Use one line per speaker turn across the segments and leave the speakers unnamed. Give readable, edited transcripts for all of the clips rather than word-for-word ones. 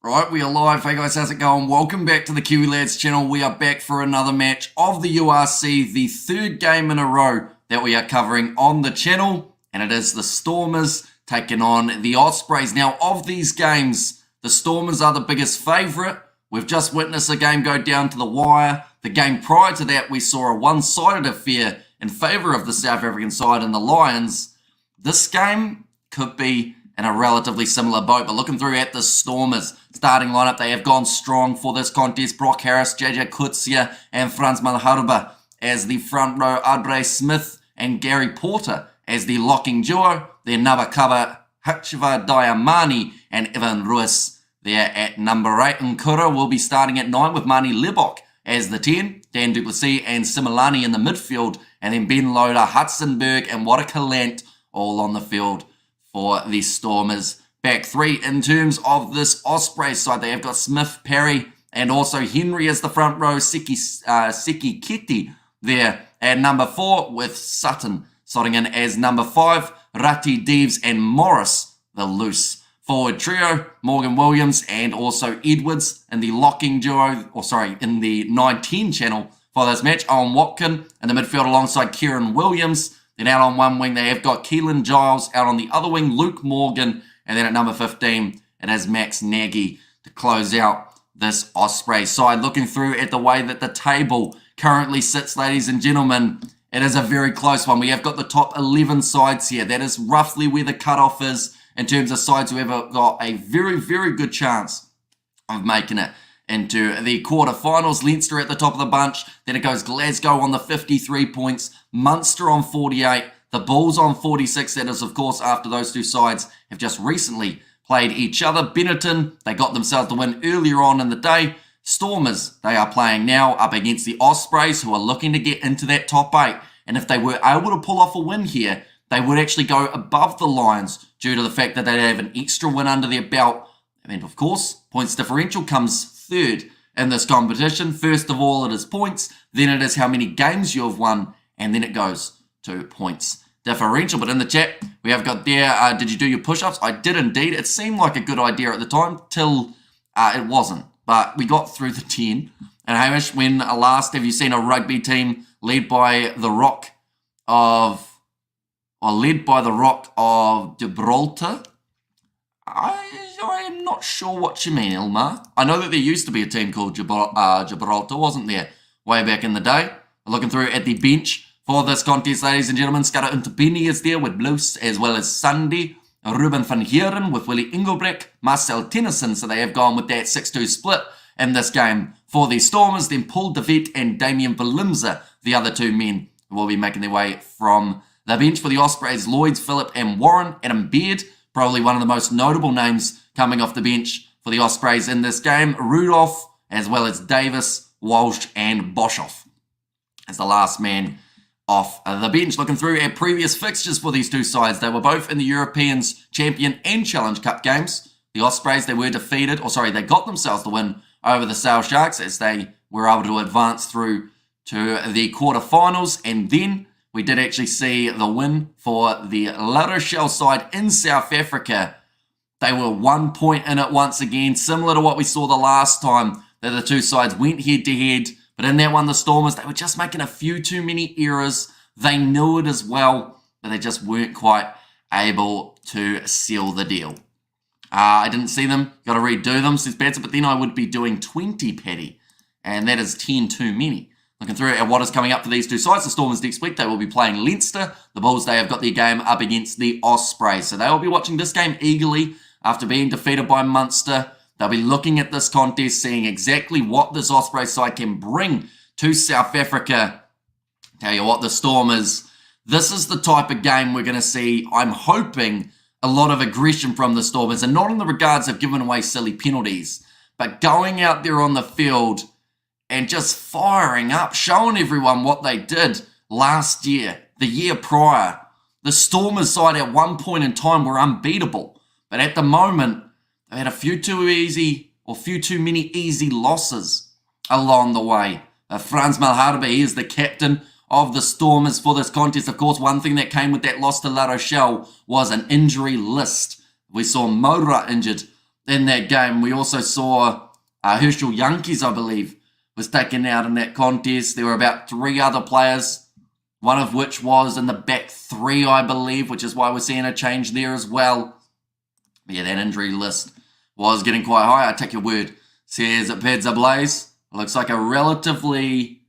Right, we are live. Hey guys, how's it going? Welcome back to the Kiwi Lads channel. We are back for another match of the URC, the third game in a row that we are covering on the channel, and it is the Stormers taking on the Ospreys. Now, of these games, the Stormers are the biggest favourite. We've just witnessed a game go down to the wire. The game prior to that, we saw a one-sided affair in favour of the South African side and the Lions. This game could be in a relatively similar boat, but looking through at the Stormers starting lineup, they have gone strong for this contest. Brock Harris, JJ Kutsia, and Frans Malherbe as the front row. Andre Smith and Gary Porter as the locking duo. Then Nabakaba Hachva Diamani and Evan Ruiz there at number 8. Nkura will be starting at 9 with Mani Lebok as the 10. Dan du Plessis and Similani in the midfield. And then Ben Loader, Hudsonberg, and Warakalant all on the field for the Stormers. Back 3 in terms of this Ospreys side. They have got Smith, Perry, and also Henry as the front row. Seki Kitty there at number 4 with Sutton slotting in as number 5. Rati Deves and Morris, the loose forward trio. Morgan Williams and also Edwards in the locking duo, in the 9-10 channel for this match. Owen Watkin in the midfield alongside Kieran Williams. Then out on one wing, they have got Keelan Giles. Out on the other wing, Luke Morgan. And then at number 15, it has Max Nagy to close out this Osprey side. Looking through at the way that the table currently sits, ladies and gentlemen, it is a very close one. We have got the top 11 sides here. That is roughly where the cutoff is in terms of sides who have got a very, very good chance of making it into the quarterfinals. Leinster at the top of the bunch. Then it goes Glasgow on the 53 points. Munster on 48. The Bulls on 46. That is, of course, after those two sides have just recently played each other. Benetton, they got themselves the win earlier on in the day. Stormers, they are playing now up against the Ospreys, who are looking to get into that top 8. And if they were able to pull off a win here, they would actually go above the Lions due to the fact that they have an extra win under their belt. And of course, points differential comes third in this competition. First of all, it is points, then it is how many games you have won, and then it goes to points differential. But in the chat, we have got there, did you do your push-ups? I did indeed. It seemed like a good idea at the time till it wasn't. But we got through the 10. And Hamish, when last have you seen a rugby team led by the Rock of Gibraltar? I am not sure what you mean, Ilmar. I know that there used to be a team called Gibraltar, wasn't there, way back in the day. Looking through at the bench for this contest, ladies and gentlemen, Skara Untapini is there with Blues, as well as Sunday. Ruben van Heeren with Willie Engelbrecht, Marcel Tennyson, so they have gone with that 6-2 split in this game for the Stormers. Then Paul de Vet and Damien Belimza, the other two men, will be making their way from the bench for the Ospreys. Lloyds, Phillip and Warren. Adam Beard, probably one of the most notable names coming off the bench for the Ospreys in this game. Rudolph, as well as Davis, Walsh and Boshoff as the last man off the bench. Looking through at previous fixtures for these two sides, they were both in the Europeans Champion and Challenge Cup games. The Ospreys, they were defeated, they got themselves the win over the Sale Sharks as they were able to advance through to the quarterfinals. And then we did actually see the win for the La Rochelle side in South Africa. They were 1 point in it once again, similar to what we saw the last time that the two sides went head-to-head. But in that one, the Stormers, they were just making a few too many errors. They knew it as well, but they just weren't quite able to seal the deal. I didn't see them. Got to redo them, says Batson, but then I would be doing 20, Paddy. And that is 10 too many. Looking through at what is coming up for these two sides, the Stormers next week, they will be playing Leinster. The Bulls, they have got their game up against the Ospreys. So they will be watching this game eagerly after being defeated by Munster. They'll be looking at this contest, seeing exactly what this Ospreys side can bring to South Africa. Tell you what, the Stormers, this is the type of game we're going to see. I'm hoping a lot of aggression from the Stormers, and not in the regards of giving away silly penalties, but going out there on the field and just firing up, showing everyone what they did last year, the year prior. The Stormers side at one point in time were unbeatable, but at the moment, they had a few too many easy losses along the way. Frans Malherbe, he is the captain of the Stormers for this contest. Of course, one thing that came with that loss to La Rochelle was an injury list. We saw Moura injured in that game. We also saw Herschel Yankees, I believe, was taken out in that contest. There were about 3 other players, one of which was in the back 3, I believe, which is why we're seeing a change there as well. But yeah, that injury list was getting quite high. I take your word. Says it pads ablaze. Looks like a relatively,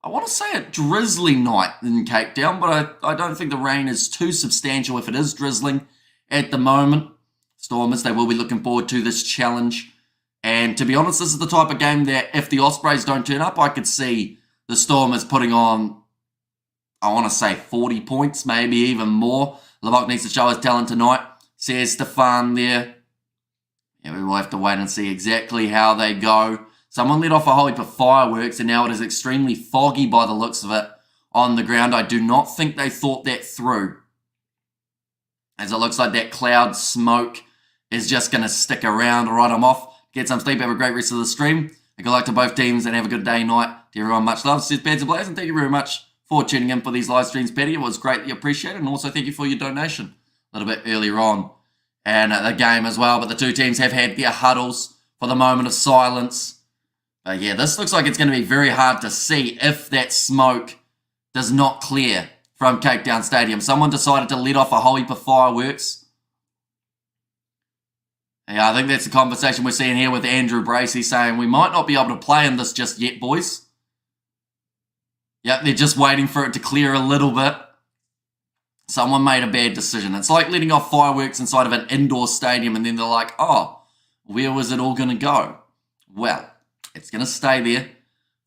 I want to say a drizzly night in Cape Town, but I don't think the rain is too substantial if it is drizzling at the moment. Stormers, they will be looking forward to this challenge. And to be honest, this is the type of game that if the Ospreys don't turn up, I could see the Stormers putting on, I want to say 40 points, maybe even more. Lubbock needs to show his talent tonight, says Stefan there. Yeah, we will have to wait and see exactly how they go. Someone let off a whole heap of fireworks, and now it is extremely foggy by the looks of it on the ground. I do not think they thought that through, as it looks like that cloud smoke is just going to stick around. All right, I'm off. Get some sleep. Have a great rest of the stream. Good luck to both teams, and have a good day, night. To everyone, much love. Says Pads Ablaze, and thank you very much for tuning in for these live streams, Paddy. It was greatly appreciated, and also thank you for your donation a little bit earlier on and the game as well. But the two teams have had their huddles for the moment of silence. But yeah, this looks like it's going to be very hard to see if that smoke does not clear from Cape Town Stadium. Someone decided to let off a whole heap of fireworks. Yeah, I think that's the conversation we're seeing here with Andrew Bracey saying we might not be able to play in this just yet, boys. Yep, they're just waiting for it to clear a little bit. Someone made a bad decision. It's like letting off fireworks inside of an indoor stadium and then they're like, oh, where was it all going to go? Well, it's going to stay there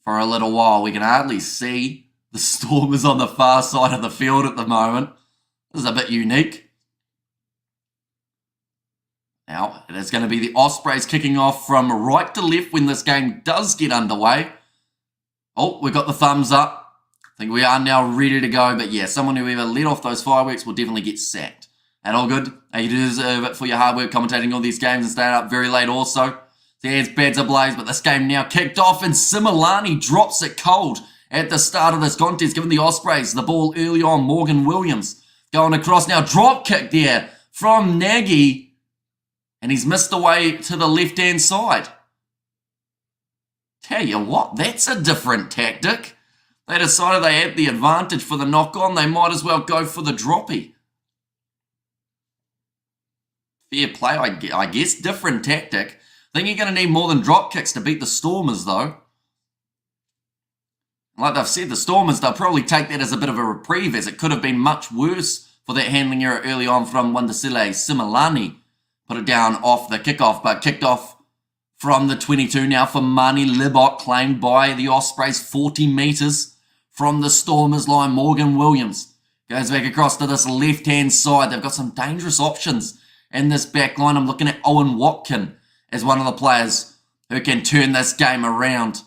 for a little while. We can hardly see the Stormers on the far side of the field at the moment. This is a bit unique. Now, it is going to be the Ospreys kicking off from right to left when this game does get underway. Oh, we've got the thumbs up. I think we are now ready to go. But yeah, someone who ever let off those fireworks will definitely get sacked. And all good. You deserve it for your hard work commentating all these games and staying up very late also. There's Pads Ablaze, but this game now kicked off and Similani drops it cold at the start of this contest, giving the Ospreys the ball early on. Morgan Williams going across now. Drop kick there from Nagy. And he's missed the way to the left-hand side. Tell you what, that's a different tactic. They decided they had the advantage for the knock-on. They might as well go for the droppy. Fair play, I guess. Different tactic. I think you're going to need more than drop kicks to beat the Stormers, though. Like they've said, the Stormers, they'll probably take that as a bit of a reprieve, as it could have been much worse for that handling error early on from Wandisile Similani. Put it down off the kickoff, but kicked off from the 22 now for Mani Libok, claimed by the Ospreys 40 metres from the Stormers line. Morgan Williams goes back across to this left-hand side. They've got some dangerous options in this back line. I'm looking at Owen Watkin as one of the players who can turn this game around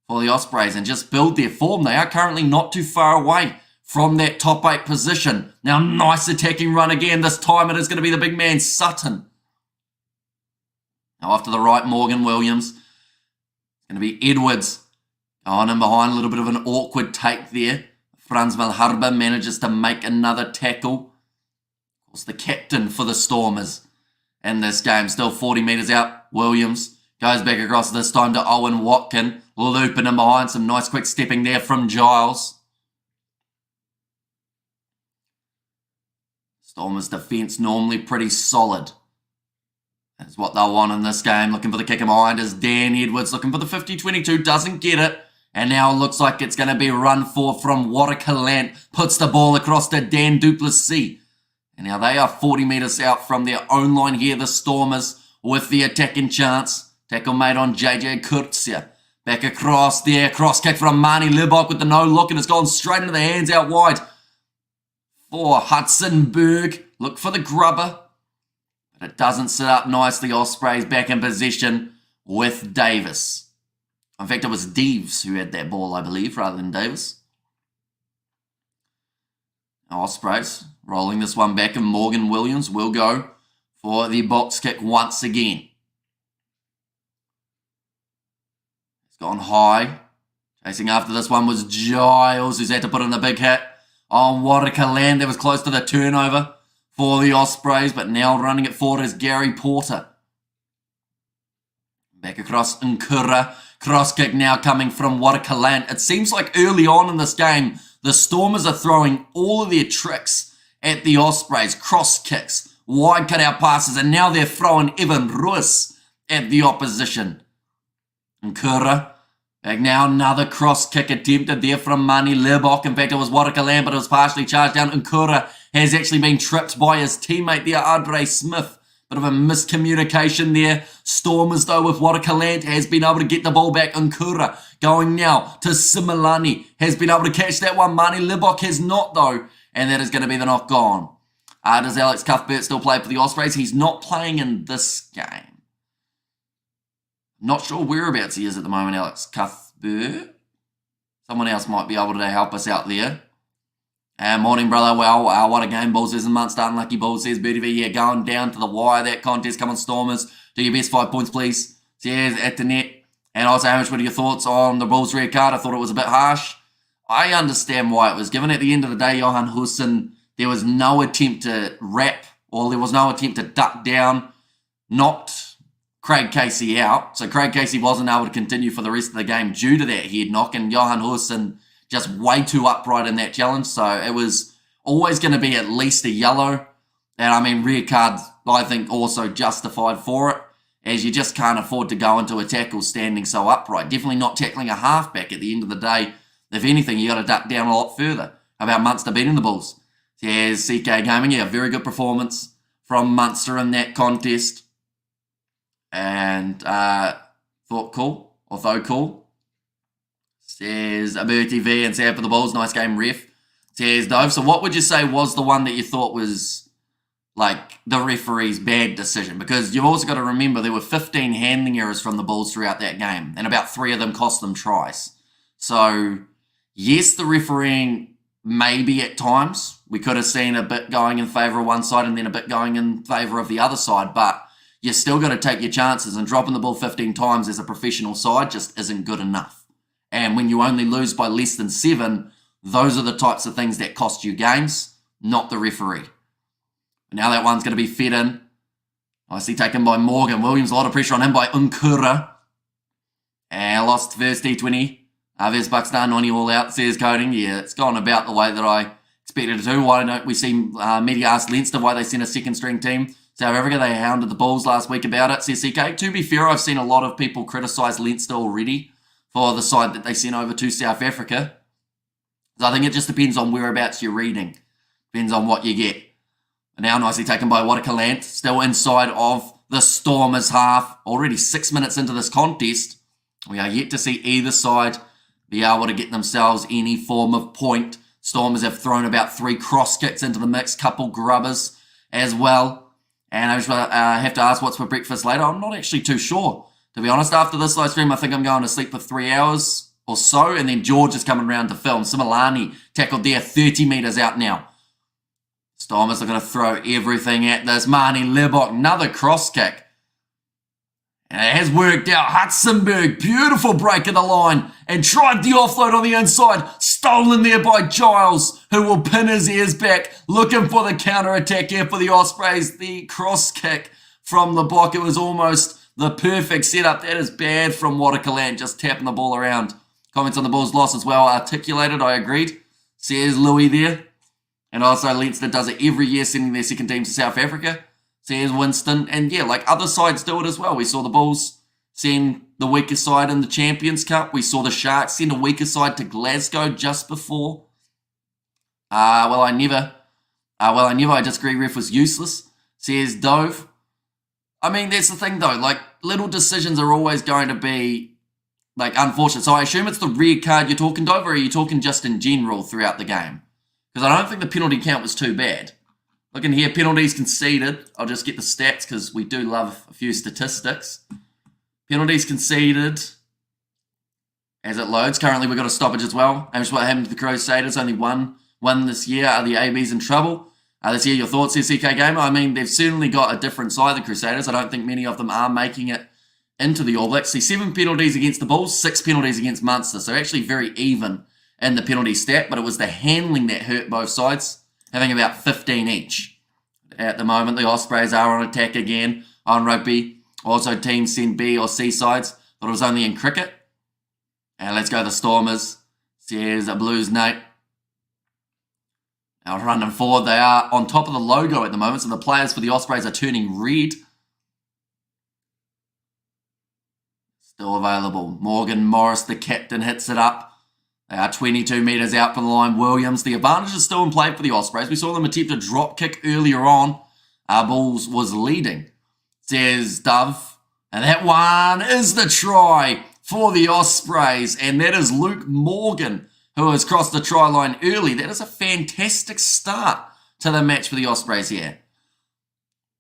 for the Ospreys and just build their form. They are currently not too far away from that top 8 position. Now, nice attacking run again. This time it is going to be the big man Sutton. Now, off to the right, Morgan Williams. It's going to be Edwards on and behind. A little bit of an awkward take there. Franz Malharba manages to make another tackle. Of course, the captain for the Stormers in this game. Still 40 metres out. Williams goes back across this time to Owen Watkin. Looping in behind. Some nice quick stepping there from Giles. Stormers' defence normally pretty solid. That's what they'll want in this game. Looking for the kick in behind is Dan Edwards. Looking for the 50-22. Doesn't get it. And now it looks like it's going to be run for from Watercalant. Puts the ball across to Dan Duplessis. And now they are 40 metres out from their own line here. The Stormers with the attacking chance. Tackle made on JJ Kurtzia. Back across there. Cross kick from Mani Libok with the no look. And it's gone straight into the hands out wide for Hudsonberg. Look for the grubber. But it doesn't sit up nicely. Ospreys back in possession with Davis. In fact, it was Deves who had that ball, I believe, rather than Davis. Now Ospreys rolling this one back, and Morgan Williams will go for the box kick once again. It's gone high. Chasing after this one was Giles, who's had to put in the big hit on Watercaland. That was close to the turnover for the Ospreys, but now running it forward is Gary Porter. Back across Nkura. Cross kick now coming from Warakalant. It seems like early on in this game, the Stormers are throwing all of their tricks at the Ospreys. Cross kicks, wide cutout passes, and now they're throwing Evan Ruiz at the opposition. Nkura. Back now, another cross kick attempted there from Mani Lebok. In fact, it was Warakalant, but it was partially charged down. Nkura has actually been tripped by his teammate there, Andre Smith. Bit of a miscommunication there. Stormers, though, with Warakalant has been able to get the ball back. Nkura going now to Similani. Has been able to catch that one. Mani Lebok has not, though. And that is going to be the knock on. Does Alex Cuthbert still play for the Ospreys? He's not playing in this game. Not sure whereabouts he is at the moment, Alex Cuthbert. Someone else might be able to help us out there. Morning, brother. Well, what a game. Bulls is in Munster. Unlucky Bulls, says Birdie V. Yeah, going down to the wire. That contest. Come on, Stormers. Do your best. 5 points, please. Says at the net. And also, Hamish, what are your thoughts on the Bulls' red card? I thought it was a bit harsh. I understand why it was given. At the end of the day, Johan Husson, there was no attempt to wrap, or there was no attempt to duck down. Knocked Craig Casey out. So Craig Casey wasn't able to continue for the rest of the game due to that head knock. And Johan Husson just way too upright in that challenge. So it was always going to be at least a yellow. And I mean, red cards, I think, also justified for it, as you just can't afford to go into a tackle standing so upright. Definitely not tackling a halfback at the end of the day. If anything, you got to duck down a lot further. How about Munster beating the Bulls? Here's CK Gaming. Yeah, very good performance from Munster in that contest. And thought cool, although cool. Says Aberti V and sad for the Bulls. Nice game, ref. Says Dove. So what would you say was the one that you thought was like the referee's bad decision? Because you've also got to remember there were 15 handling errors from the Bulls throughout that game, and about 3 of them cost them tries. So yes, the refereeing maybe at times we could have seen a bit going in favour of one side and then a bit going in favour of the other side, but you still got to take your chances, and dropping the ball 15 times as a professional side just isn't good enough. And when you only lose by less than 7, those are the types of things that cost you games, not the referee. Now that one's going to be fed in. Nicely taken by Morgan Williams. A lot of pressure on him by Nkura. And lost first T20. There's Buckstar 90 all out, says Coding. Yeah, it's gone about the way that I expected it to. Why don't we see media ask Leinster why they sent a second string team? South Africa, they hounded the Bulls last week about it, says CK. To be fair, I've seen a lot of people criticise Leinster already for the side that they sent over to South Africa. So I think it just depends on whereabouts you're reading. Depends on what you get. And now nicely taken by Warakalant. Still inside of the Stormers half. Already 6 minutes into this contest. We are yet to see either side be able to get themselves any form of point. Stormers have thrown about 3 cross kicks into the mix. Couple grubbers as well. And I just have to ask what's for breakfast later. I'm not actually too sure. To be honest, after this live stream, I think I'm going to sleep for 3 hours or so, and then George is coming around to film. Similani tackled there, 30 metres out now. Stormers are going to throw everything at this. Mani Lebok, another cross kick. And it has worked out. Hudsonberg, beautiful break of the line, and tried the offload on the inside. Stolen there by Giles, who will pin his ears back, looking for the counter-attack here for the Ospreys. The cross kick from the block, it was almost the perfect setup. That is bad from Warakalant, just tapping the ball around. Comments on the Bulls' loss as well articulated, I agreed. Says Louis there. And also Leinster does it every year, sending their second team to South Africa. Says Winston. And yeah, like other sides do it as well. We saw the Bulls send the weaker side in the Champions Cup. We saw the Sharks send a weaker side to Glasgow just before. I disagree. Ref was useless. Says Dove. I mean, that's the thing though. Like, little decisions are always going to be, like, unfortunate. So I assume it's the red card you're talking, Dove, or are you talking just in general throughout the game? Because I don't think the penalty count was too bad. Looking here, penalties conceded. I'll just get the stats because we do love a few statistics. Penalties conceded as it loads. Currently, we've got a stoppage as well. And what happened to the Crusaders? Only one this year. Are the ABs in trouble? Let's hear your thoughts here, CK Gamer. I mean, they've certainly got a different side, the Crusaders. I don't think many of them are making it into the All Blacks. See, 7 penalties against the Bulls, 6 penalties against Munster. So actually very even in the penalty stat, but it was the handling that hurt both sides, having about 15 each. at the moment. The Ospreys are on attack again on rugby. Also, teams send B or C sides. Thought it was only in cricket. And let's go the Stormers. Says a Blues Nate. Now running forward. They are on top of the logo at the moment. So the players for the Ospreys are turning red. Still available. Morgan Morris, the captain, hits it up. They are 22 metres out from the line. Williams, the advantage is still in play for the Ospreys. We saw them attempt a drop kick earlier on. Bulls was leading. Says Dove. And that one is the try for the Ospreys. And that is Luke Morgan, who has crossed the try line early. That is a fantastic start to the match for the Ospreys here.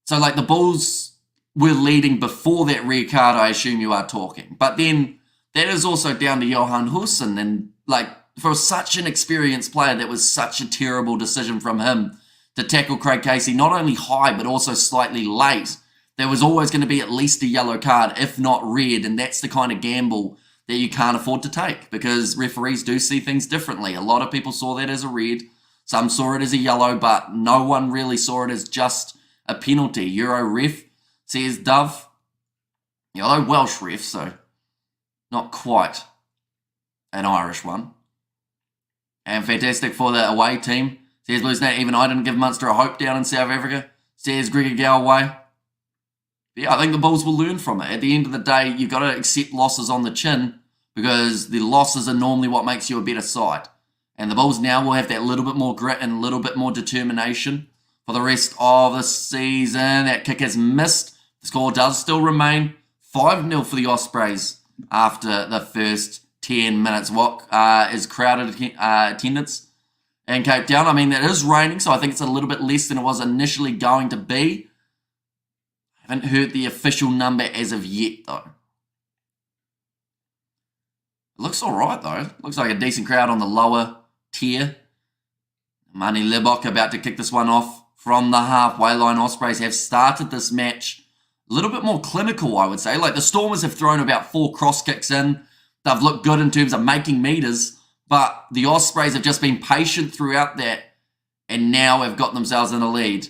So, like, the Bulls were leading before that red card, I assume you are talking. But then that is also down to Johan Husson. And, like, for such an experienced player, that was such a terrible decision from him to tackle Craig Casey, not only high, but also slightly late. There was always going to be at least a yellow card, if not red, and that's the kind of gamble that you can't afford to take because referees do see things differently. A lot of people saw that as a red. Some saw it as a yellow, but no one really saw it as just a penalty. Euro ref says Dove. Although Welsh ref, so not quite an Irish one. And fantastic for the away team. Says Blues Nate, even I didn't give Munster a hope down in South Africa. Says Gregor Galway. Yeah, I think the Bulls will learn from it. At the end of the day, you've got to accept losses on the chin because the losses are normally what makes you a better side. And the Bulls now will have that little bit more grit and a little bit more determination for the rest of the season. That kick is missed. The score does still remain 5-0 for the Ospreys after the first 10 minutes. What is crowded attendance in Cape Town? I mean, it is raining, so I think it's a little bit less than it was initially going to be. I haven't heard the official number as of yet, though. It looks all right, though. Looks like a decent crowd on the lower tier. Mani Lebok about to kick this one off from the halfway line. Ospreys have started this match a little bit more clinical, I would say. Like, the Stormers have thrown about 4 cross kicks in. They've looked good in terms of making meters, but the Ospreys have just been patient throughout that and now have got themselves in a lead.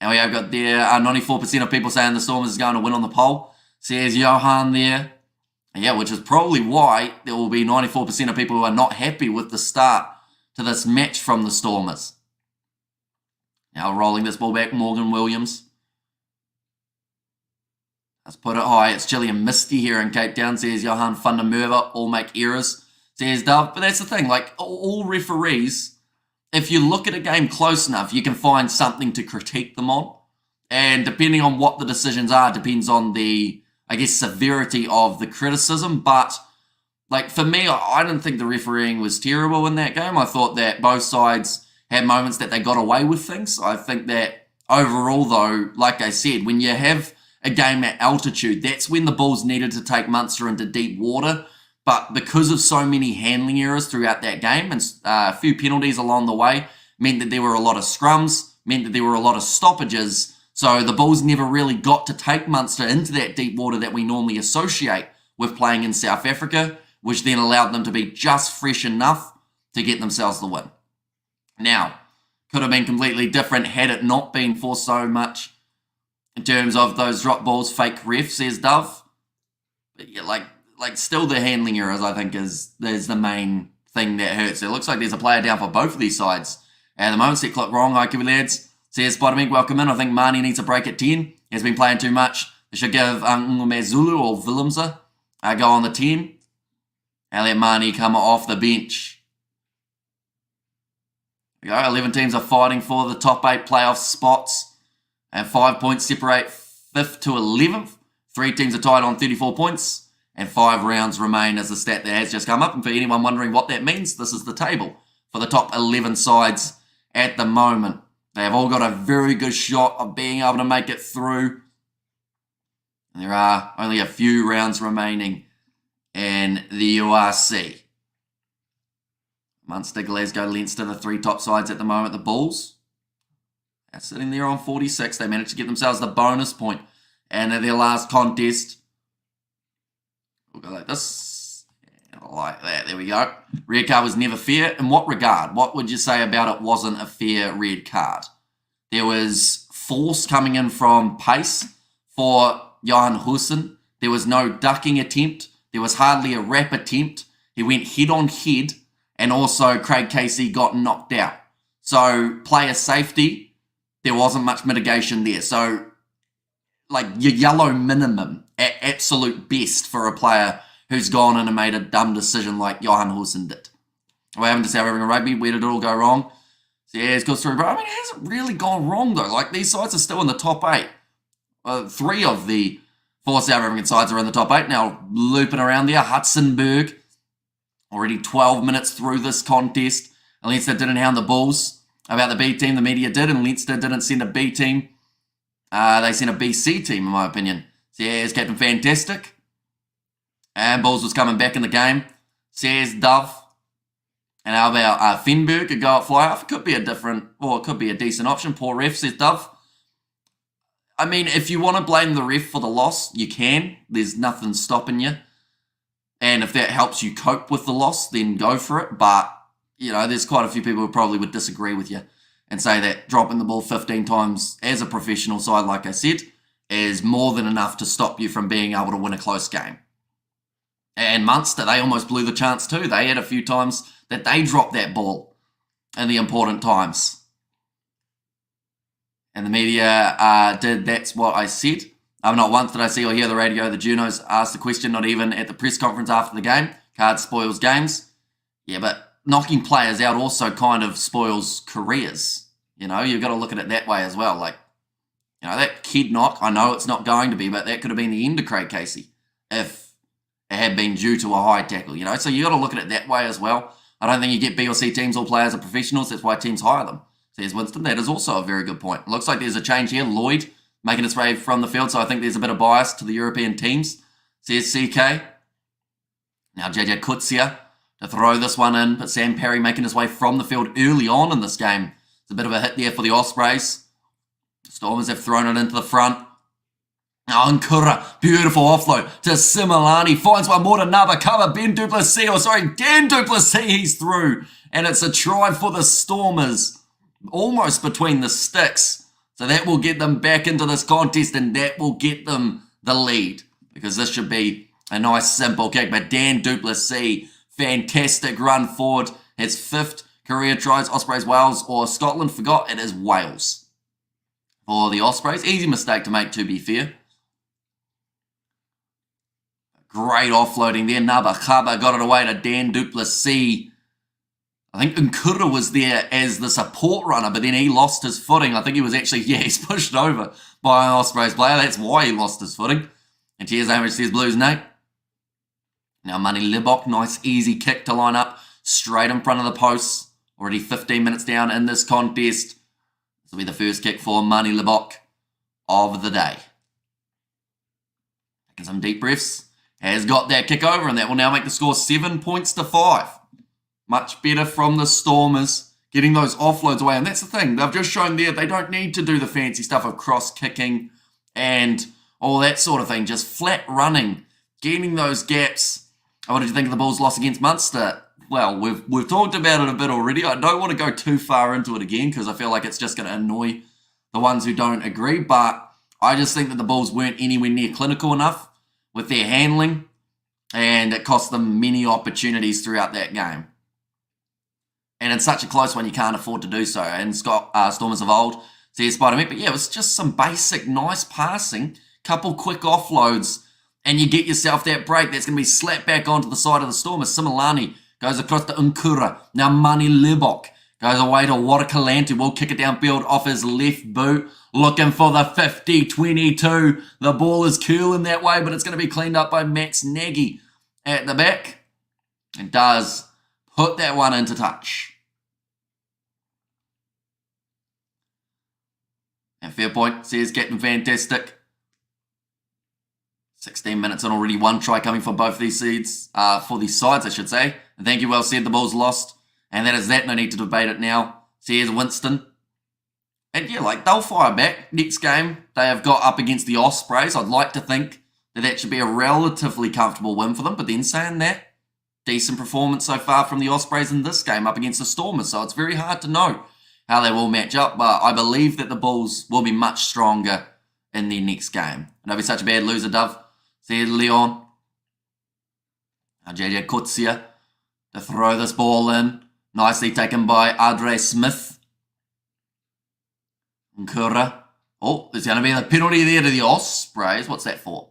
And we have got there 94% of people saying the Stormers is going to win on the poll. Says Johan there. Yeah, which is probably why there will be 94% of people who are not happy with the start to this match from the Stormers. Now rolling this ball back, Morgan Williams. Let's put it high. It's chilly and misty here in Cape Town, says Johan van der Merwe. All make errors, says Dove. But that's the thing, like all referees, if you look at a game close enough, you can find something to critique them on. And depending on what the decisions are, depends on the, I guess, severity of the criticism. But, like, for me, I didn't think the refereeing was terrible in that game. I thought that both sides had moments that they got away with things. I think that overall, though, like I said, when you have a game at altitude, that's when the Bulls needed to take Munster into deep water. But because of so many handling errors throughout that game and a few penalties along the way, meant that there were a lot of scrums, meant that there were a lot of stoppages. So the Bulls never really got to take Munster into that deep water that we normally associate with playing in South Africa, which then allowed them to be just fresh enough to get themselves the win. Now, could have been completely different had it not been for so much in terms of those drop balls, fake ref, says Dove. But yeah, like still the handling errors, I think, is the main thing that hurts. It looks like there's a player down for both of these sides. At the moment, set clock wrong. Hi, Kiwi lads. Says Spider-Meg, welcome in. I think Marnie needs a break at 10. He has been playing too much. They should give Ngumezulu or Willemse go on the 10. And let Marnie come off the bench. There we go. 11 teams are fighting for the top 8 playoff spots. And 5 points separate 5th to 11th. 3 teams are tied on 34 points. And 5 rounds remain as the stat that has just come up. And for anyone wondering what that means, this is the table for the top 11 sides at the moment. They have all got a very good shot of being able to make it through. And there are only a few rounds remaining in the URC. Munster, Glasgow, Leinster, the 3 top sides at the moment. The Bulls are sitting there on 46. They managed to get themselves the bonus point. And in their last contest, we'll go like this. Like that. There we go. Red card was never fair. In what regard? What would you say about it wasn't a fair red card? There was force coming in from pace for Johan Hussen. There was no ducking attempt. There was hardly a wrap attempt. He went head on head, and also Craig Casey got knocked out. So player safety, there wasn't much mitigation there. So like your yellow minimum at absolute best for a player who's gone in and made a dumb decision like Johan Hussen did. We're having to South African rugby. Where did it all go wrong? So yeah, it's got through, but I mean, it hasn't really gone wrong though. Like these sides are still in the top 8. 3 of the 4 South African sides are in the top 8 now, looping around there. Hudsonburg, already 12 minutes through this contest. Leinster didn't hound the Bulls about the B team. The media did, and Leinster didn't send a B team. They sent a BC team, in my opinion. Says Captain Fantastic. And Bulls was coming back in the game. Says Dove. And how about Fenberg, a go at fly off? It could be a different, or it could be a decent option. Poor ref, says Dove. I mean, if you want to blame the ref for the loss, you can. There's nothing stopping you. And if that helps you cope with the loss, then go for it. But, you know, there's quite a few people who probably would disagree with you and say that dropping the ball 15 times as a professional side, like I said, is more than enough to stop you from being able to win a close game. And Munster, they almost blew the chance too. They had a few times that they dropped that ball in the important times. And the media did, that's what I said. Not once did I see or hear the radio. The Junos asked the question, not even at the press conference after the game. Card spoils games. Yeah, but knocking players out also kind of spoils careers. You know, you've got to look at it that way as well. Like, you know, that kid knock, I know it's not going to be, but that could have been the end of Craig Casey if it had been due to a high tackle, you know. So you've got to look at it that way as well. I don't think you get B or C teams, all players are professionals. That's why teams hire them. Says Winston. That is also a very good point. Looks like there's a change here. Lloyd making his way from the field, so I think there's a bit of bias to the European teams. Says CK. Now JJ Kutsia to throw this one in, but Sam Parry making his way from the field early on in this game. It's a bit of a hit there for the Ospreys. Stormers have thrown it into the front. Now Nkura, beautiful offload to Similani. Finds one more to Naba cover. Dan du Plessis, he's through. And it's a try for the Stormers. Almost between the sticks. So that will get them back into this contest, and that will get them the lead. Because this should be a nice simple kick. But Dan du Plessis, fantastic run forward. His 5th career tries. Ospreys, Wales, or Scotland. Forgot it is Wales. For the Ospreys. Easy mistake to make, to be fair. Great offloading there. Naba Khaba got it away to Dan du Plessis. I think Nkura was there as the support runner, but then he lost his footing. I think he was actually, he's pushed over by an Ospreys player. That's why he lost his footing. And cheers, Amish says Blues, Nate. Now Money Libok, nice easy kick to line up straight in front of the posts. Already 15 minutes down in this contest. This will be the first kick for Money Libok of the day. Taking some deep breaths. Has got that kick over, and that will now make the score 7 points to 5. Much better from the Stormers, getting those offloads away. And that's the thing, they've just shown there they don't need to do the fancy stuff of cross-kicking and all that sort of thing. Just flat running, getting those gaps. What did you think of the Bulls' loss against Munster? Well, we've talked about it a bit already. I don't want to go too far into it again because I feel like it's just going to annoy the ones who don't agree. But I just think that the Bulls weren't anywhere near clinical enough with their handling, and it cost them many opportunities throughout that game. And it's such a close one, you can't afford to do so. And Stormers of old, says Spider-Man. But yeah, it was just some basic, nice passing, couple quick offloads, and you get yourself that break. That's going to be slapped back onto the side of the Stormers. Similani goes across to Nkura. Now Mani Libok goes away to Watakalante. Will kick it downfield off his left boot. Looking for the 50-22. The ball is curling that way, but it's going to be cleaned up by Max Nagy at the back. And does put that one into touch. And fair point, says Captain Fantastic. 16 minutes and already one try coming for both these sides, I should say. And thank you, well said, the Bulls lost. And that is that, no need to debate it now. Says Winston. And yeah, like, they'll fire back. Next game, they have got up against the Ospreys. I'd like to think that that should be a relatively comfortable win for them. But then saying that, decent performance so far from the Ospreys in this game up against the Stormers. So it's very hard to know how they will match up, but I believe that the Bulls will be much stronger in their next game. And they'll be such a bad loser, Dove. See Leon. JJ Kutsia to throw this ball in. Nicely taken by Andre Smith. Nkura. Oh, there's going to be a penalty there to the Ospreys. What's that for?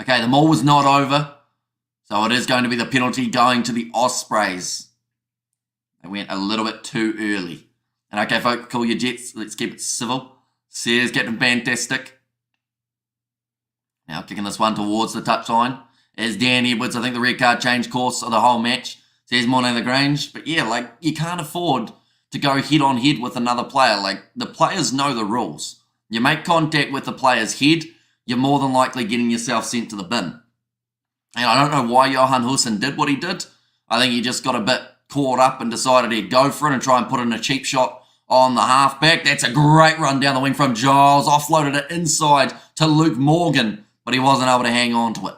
Okay, the maul was not over. So it is going to be the penalty going to the Ospreys. They went a little bit too early. And okay, folks, call your Jets. Let's keep it civil. Sears getting fantastic. Now kicking this one towards the touchline is Dan Edwards. I think the red card changed course of the whole match. Says Morning Lagrange. But yeah, like, you can't afford to go head on head with another player. Like, the players know the rules. You make contact with the player's head, you're more than likely getting yourself sent to the bin. And I don't know why Johan Hussein did what he did. I think he just got a bit caught up and decided he'd go for it and try and put in a cheap shot on the halfback. That's a great run down the wing from Giles. Offloaded it inside to Luke Morgan, but he wasn't able to hang on to it.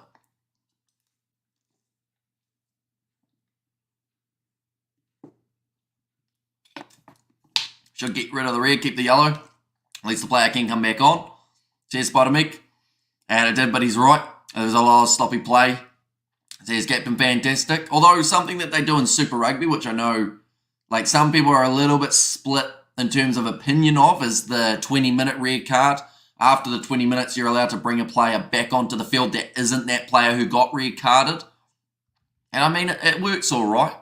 Should get rid of the red, keep the yellow. At least the player can come back on. Says Spider-Mick. And it did, but he's right. There was a lot of sloppy play. Says Captain Fantastic. Although something that they do in Super Rugby, which I know, like, some people are a little bit split in terms of opinion of, is the 20-minute red card. After the 20 minutes, you're allowed to bring a player back onto the field that isn't that player who got red carded. And I mean, it works all right.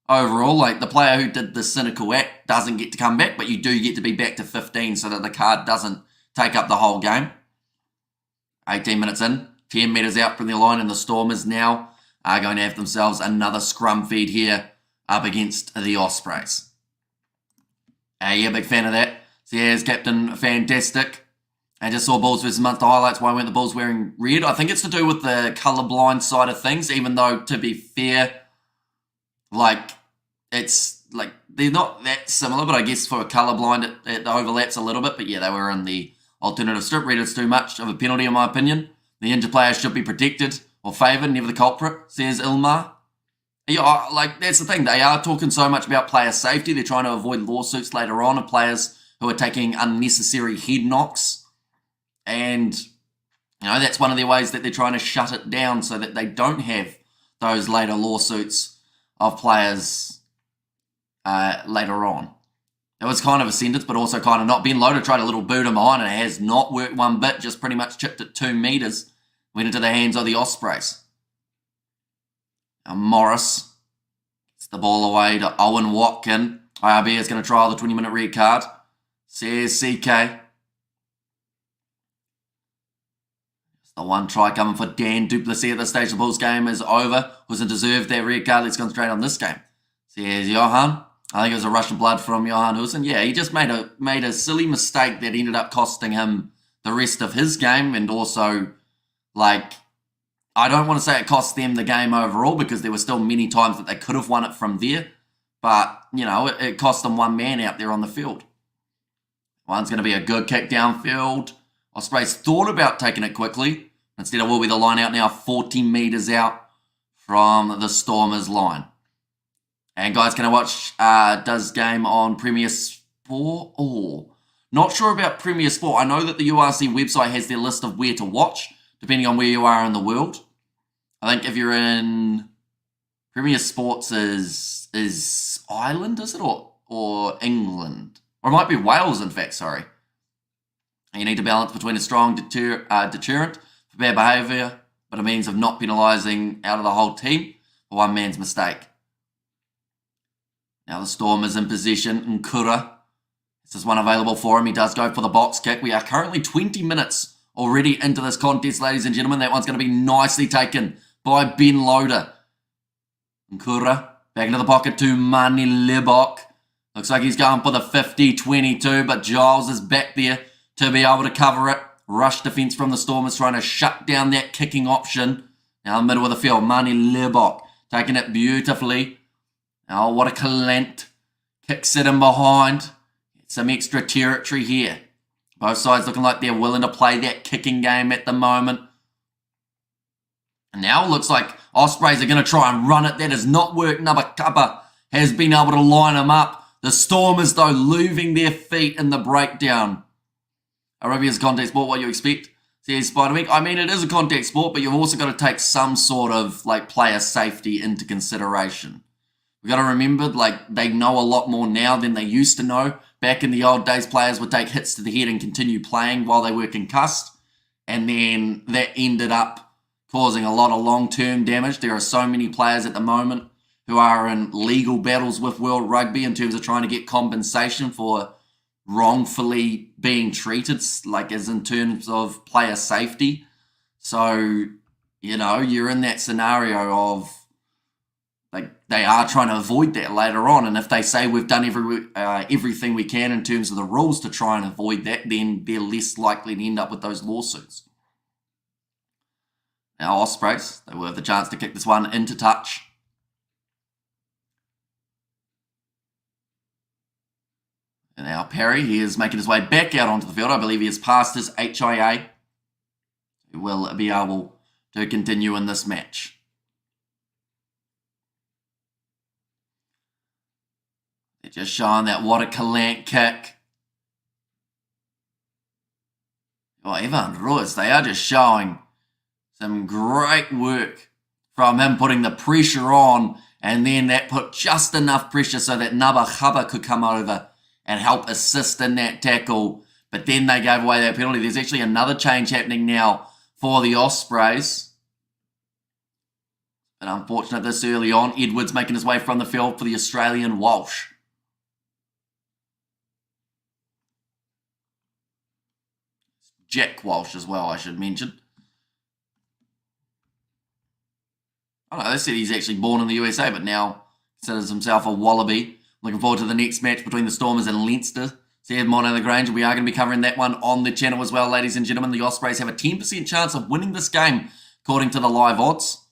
Overall, like, the player who did the cynical act doesn't get to come back, but you do get to be back to 15 so that the card doesn't take up the whole game. 18 minutes in, 10 metres out from the line, and the Stormers now are going to have themselves another scrum feed here up against the Ospreys. Yeah, big fan of that. So here's Captain Fantastic. I just saw Bulls versus Munster highlights. Why weren't the Bulls wearing red? I think it's to do with the colourblind side of things, even though, to be fair, like, it's like they're not that similar, but I guess for a colourblind it overlaps a little bit. But yeah, they were in the alternative strip. Red is too much of a penalty in my opinion. The injured player should be protected or favoured, never the culprit, says Ilmar. Yeah, like, that's the thing. They are talking so much about player safety. They're trying to avoid lawsuits later on of players who are taking unnecessary head knocks. And, you know, that's one of the ways that they're trying to shut it down so that they don't have those later lawsuits of players later on. It was kind of a sentence, but also kind of not. Ben Loader tried a little boot him on, and it has not worked one bit, just pretty much chipped it 2 metres. Went into the hands of the Ospreys. Now Morris gets the ball away to Owen Watkin. IRB is going to trial the 20-minute red card. Says CK. The one try coming for Dan Duplessis at this stage. The Bulls game is over. Wasn't deserved that red card. Let's concentrate on this game. Says Johan. I think it was a rush of blood from Johan Hussein. Yeah, he just made a silly mistake that ended up costing him the rest of his game. And also, like, I don't want to say it cost them the game overall because there were still many times that they could have won it from there. But, you know, it cost them one man out there on the field. One's going to be a good kick downfield. Ospreys thought about taking it quickly. Instead, it will be the line out now, 40 metres out from the Stormers line. And guys, can I watch does game on Premier Sport? Oh, not sure about Premier Sport. I know that the URC website has their list of where to watch, depending on where you are in the world. I think if you're in Premier Sports is Ireland, is it? Or England? Or it might be Wales, in fact, sorry. You need to balance between a strong deterrent for bad behaviour, but a means of not penalising out of the whole team for one man's mistake. Now the Stormers in possession. Nkura. This is one available for him. He does go for the box kick. We are currently 20 minutes already into this contest, ladies and gentlemen. That one's going to be nicely taken by Ben Loader. Nkura back into the pocket to Mani Lebok. Looks like he's going for the 50-22, but Giles is back there to be able to cover it. Rush defence from the Stormers trying to shut down that kicking option. Now in the middle of the field, Mani Lebok taking it beautifully. Oh, what a Calent. Kicks it in behind. Get some extra territory here. Both sides looking like they're willing to play that kicking game at the moment. And now it looks like Ospreys are going to try and run it. That has not worked. Nubba Cuppa has been able to line them up The Stormers, though, losing their feet in the breakdown. Rugby is a contact sport, what you expect? Says Spider-Week. I mean, it is a contact sport, but you've also got to take some sort of player safety into consideration. We've got to remember, they know a lot more now than they used to know. Back in the old days, players would take hits to the head and continue playing while they were concussed. And then that ended up causing a lot of long-term damage. There are so many players at the moment who are in legal battles with World Rugby in terms of trying to get compensation for wrongfully being treated, as in terms of player safety. So, you're in that scenario of they are trying to avoid that later on. And if they say we've done everything we can in terms of the rules to try and avoid that, then they're less likely to end up with those lawsuits. Now, Ospreys, they will have the chance to kick this one into touch. And now Perry, he is making his way back out onto the field. I believe he has passed his HIA. He will be able to continue in this match. They're just showing that what a Calant kick. Oh, Evan Ruiz, they are just showing some great work from him putting the pressure on, and then that put just enough pressure so that Nabahaba could come over and help assist in that tackle. But then they gave away that penalty. There's actually another change happening now for the Ospreys. But unfortunate this early on. Edwards making his way from the field for the Australian Walsh. Jack Walsh as well, I should mention. Oh no, they said he's actually born in the USA, but now considers himself a Wallaby. Looking forward to the next match between the Stormers and Leinster. Said Mono Lagrange. We are going to be covering that one on the channel as well, ladies and gentlemen. The Ospreys have a 10% chance of winning this game, according to the live odds,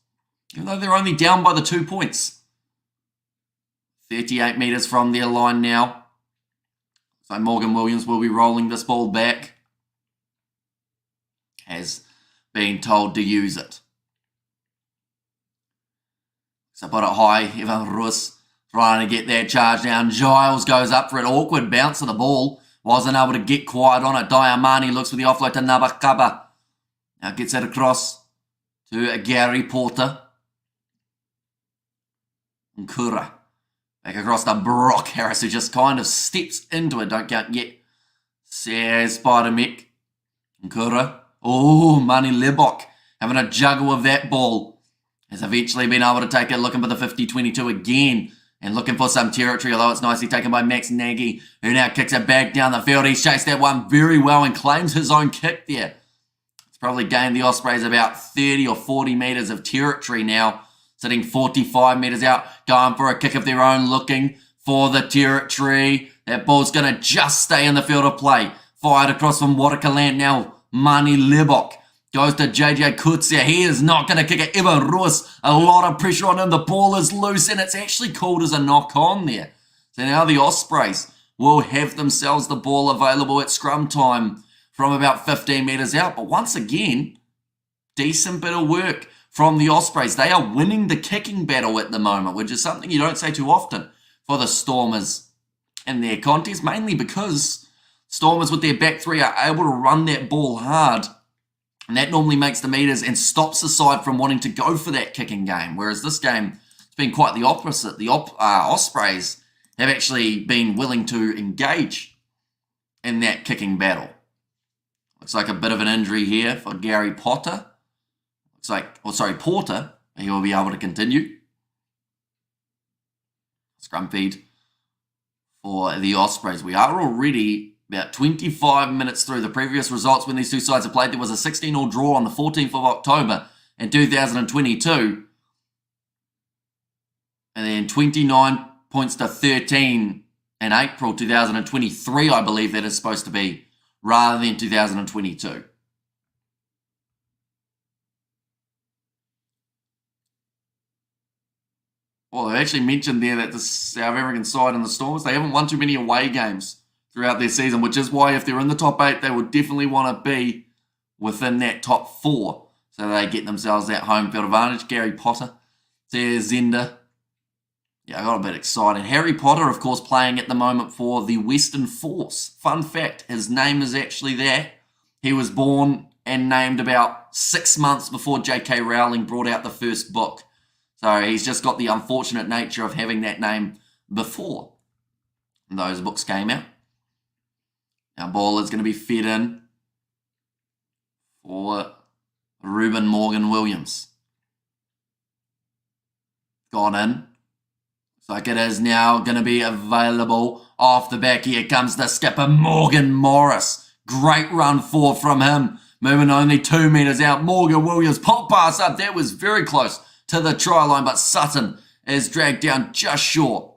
even though they're only down by the 2 points. 38 metres from their line now. So Morgan Williams will be rolling this ball back. Has been told to use it. So put it high. Evan Ruiz trying to get that charge down. Giles goes up for an awkward bounce of the ball. Wasn't able to get quiet on it. Diamani looks for the offload to Nabakaba. Now gets it across to Gary Porter. Nkura. Back across to Brock Harris, who just kind of steps into it. Don't count yet. Says Spider-Mick. Nkura. Oh, Mani Lebok having a juggle of that ball. Has eventually been able to take it, looking for the 50-22 again. And looking for some territory, although it's nicely taken by Max Nagy, who now kicks it back down the field. He's chased that one very well and claims his own kick there. It's probably gained the Ospreys about 30 or 40 metres of territory now. Sitting 45 metres out, going for a kick of their own, looking for the territory. That ball's going to just stay in the field of play. Fired across from Watercaland now. Mani Lebok goes to JJ Kutsia. He is not going to kick it. Evan Ruiz, a lot of pressure on him. The ball is loose and it's actually called as a knock on there. So now the Ospreys will have themselves the ball available at scrum time from about 15 metres out. But once again, decent bit of work from the Ospreys. They are winning the kicking battle at the moment, which is something you don't say too often for the Stormers in their contest, mainly because Stormers with their back three are able to run that ball hard. And that normally makes the meters and stops the side from wanting to go for that kicking game. Whereas this game, it's been quite the opposite. The Ospreys have actually been willing to engage in that kicking battle. Looks like a bit of an injury here for Gary Potter. Looks like, Porter. He will be able to continue. Scrum feed for the Ospreys. We are already about 25 minutes through the previous results when these two sides have played. There was a 16-all draw on the 14th of October in 2022. And then 29 points to 13 in April 2023, I believe that is supposed to be, rather than 2022. Well, they actually mentioned there that the South African side and the Stormers, they haven't won too many away games throughout their season, which is why if they're in the top 8, they would definitely want to be within that top 4 so they get themselves that home field advantage. Gary Potter, there's Zender. Yeah, I got a bit excited. Harry Potter, of course, playing at the moment for the Western Force. Fun fact, his name is actually there. He was born and named about 6 months before J.K. Rowling brought out the first book. So he's just got the unfortunate nature of having that name before those books came out. Our ball is going to be fed in for Ruben Morgan-Williams. Gone in. Looks like it is now going to be available off the back. Here comes the skipper, Morgan Morris. Great run forward from him. Moving only 2 metres out. Morgan-Williams pop pass up. That was very close to the try line, but Sutton is dragged down just short.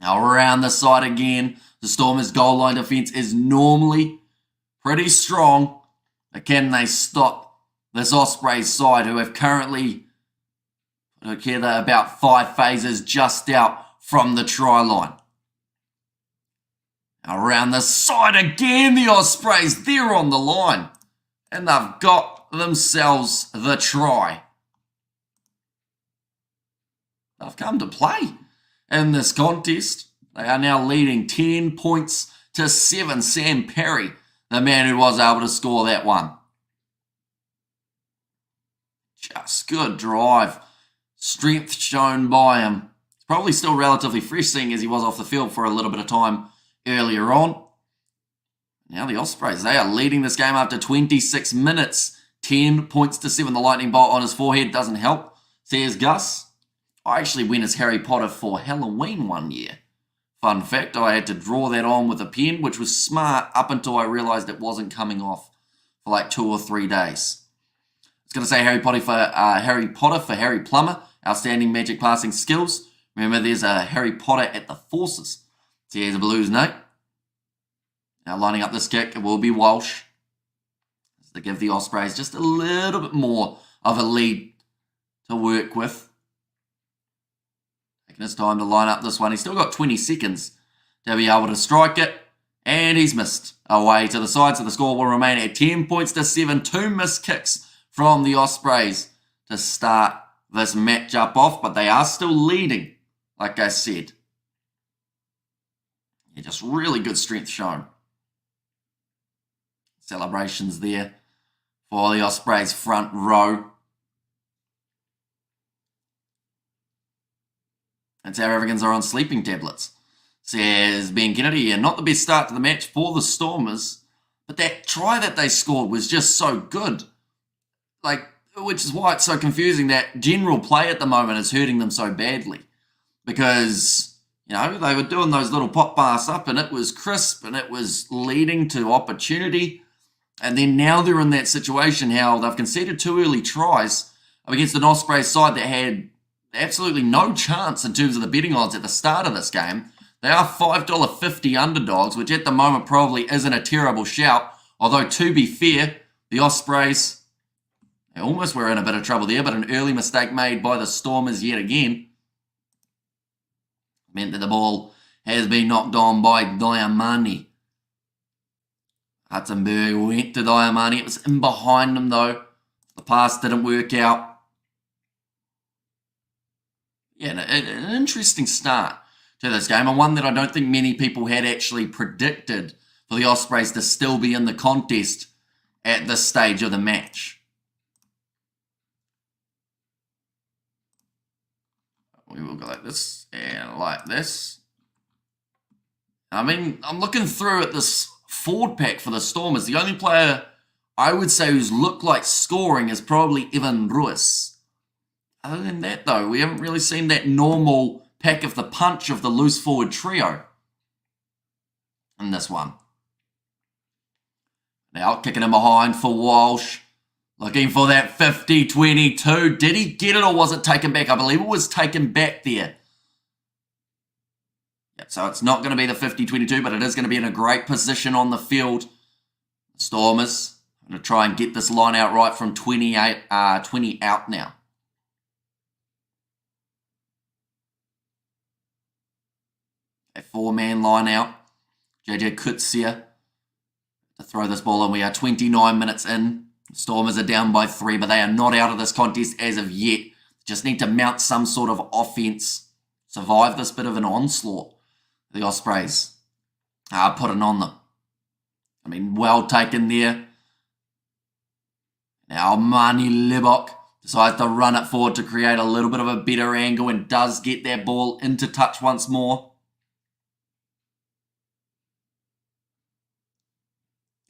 Now around the side again. The Stormers' goal line defence is normally pretty strong. But can they stop this Ospreys side, who have currently put together about 5 phases just out from the try line? Now around the side again, the Ospreys, they're on the line. And they've got themselves the try. They've come to play in this contest. They are now leading 10 points to 7. Sam Perry, the man who was able to score that one. Just good drive. Strength shown by him. It's probably still relatively fresh, seeing as he was off the field for a little bit of time earlier on. Now the Ospreys, they are leading this game after 26 minutes. 10 points to 7. The lightning bolt on his forehead doesn't help, says Gus. I actually went as Harry Potter for Halloween one year. Fun fact, I had to draw that on with a pen, which was smart up until I realised it wasn't coming off for like 2 or 3 days. I was going to say Harry Potter for Harry Plummer. Outstanding magic passing skills. Remember, there's a Harry Potter at the Forces. So here's a Blues note. Now lining up this kick, it will be Walsh. To give the Ospreys just a little bit more of a lead to work with. Taking his time to line up this one. He's still got 20 seconds to be able to strike it. And he's missed away to the side. So the score will remain at 10 points to 7. 2 missed kicks from the Ospreys to start this matchup off. But they are still leading, like I said. Yeah, just really good strength shown. Celebrations there for the Ospreys front row. And South Africans are on sleeping tablets, says Ben Kennedy. Yeah, not the best start to the match for the Stormers, but that try that they scored was just so good. Which is why it's so confusing that general play at the moment is hurting them so badly. Because, they were doing those little pop pass up and it was crisp and it was leading to opportunity. And then now they're in that situation how they've conceded 2 early tries against an Ospreys side that had absolutely no chance in terms of the betting odds at the start of this game. They are $5.50 underdogs, which at the moment probably isn't a terrible shout. Although, to be fair, the Ospreys, they almost were in a bit of trouble there, but an early mistake made by the Stormers yet again meant that the ball has been knocked on by Diamani. Hutzenberg went to Diamani. It was in behind him, though. The pass didn't work out. Yeah, an interesting start to this game, and one that I don't think many people had actually predicted for the Ospreys to still be in the contest at this stage of the match. We will go like this and like this. I mean, I'm looking through at this forward pack for the Stormers. The only player I would say who's looked like scoring is probably Evan Ruiz. Other than that, though, we haven't really seen that normal pack of the punch of the loose forward trio in this one. Now kicking in behind for Walsh. Looking for that 50-22. Did he get it or was it taken back? I believe it was taken back there. Yep, so it's not going to be the 50-22, but it is going to be in a great position on the field. Stormers are going to try and get this line out right from 20 out now. A 4-man line out. JJ Kutsia to throw this ball in. We are 29 minutes in. Stormers are down by 3, but they are not out of this contest as of yet. Just need to mount some sort of offense. Survive this bit of an onslaught. The Ospreys are putting on them. I mean, well taken there. Now Mani Libok decides to run it forward to create a little bit of a better angle and does get that ball into touch once more.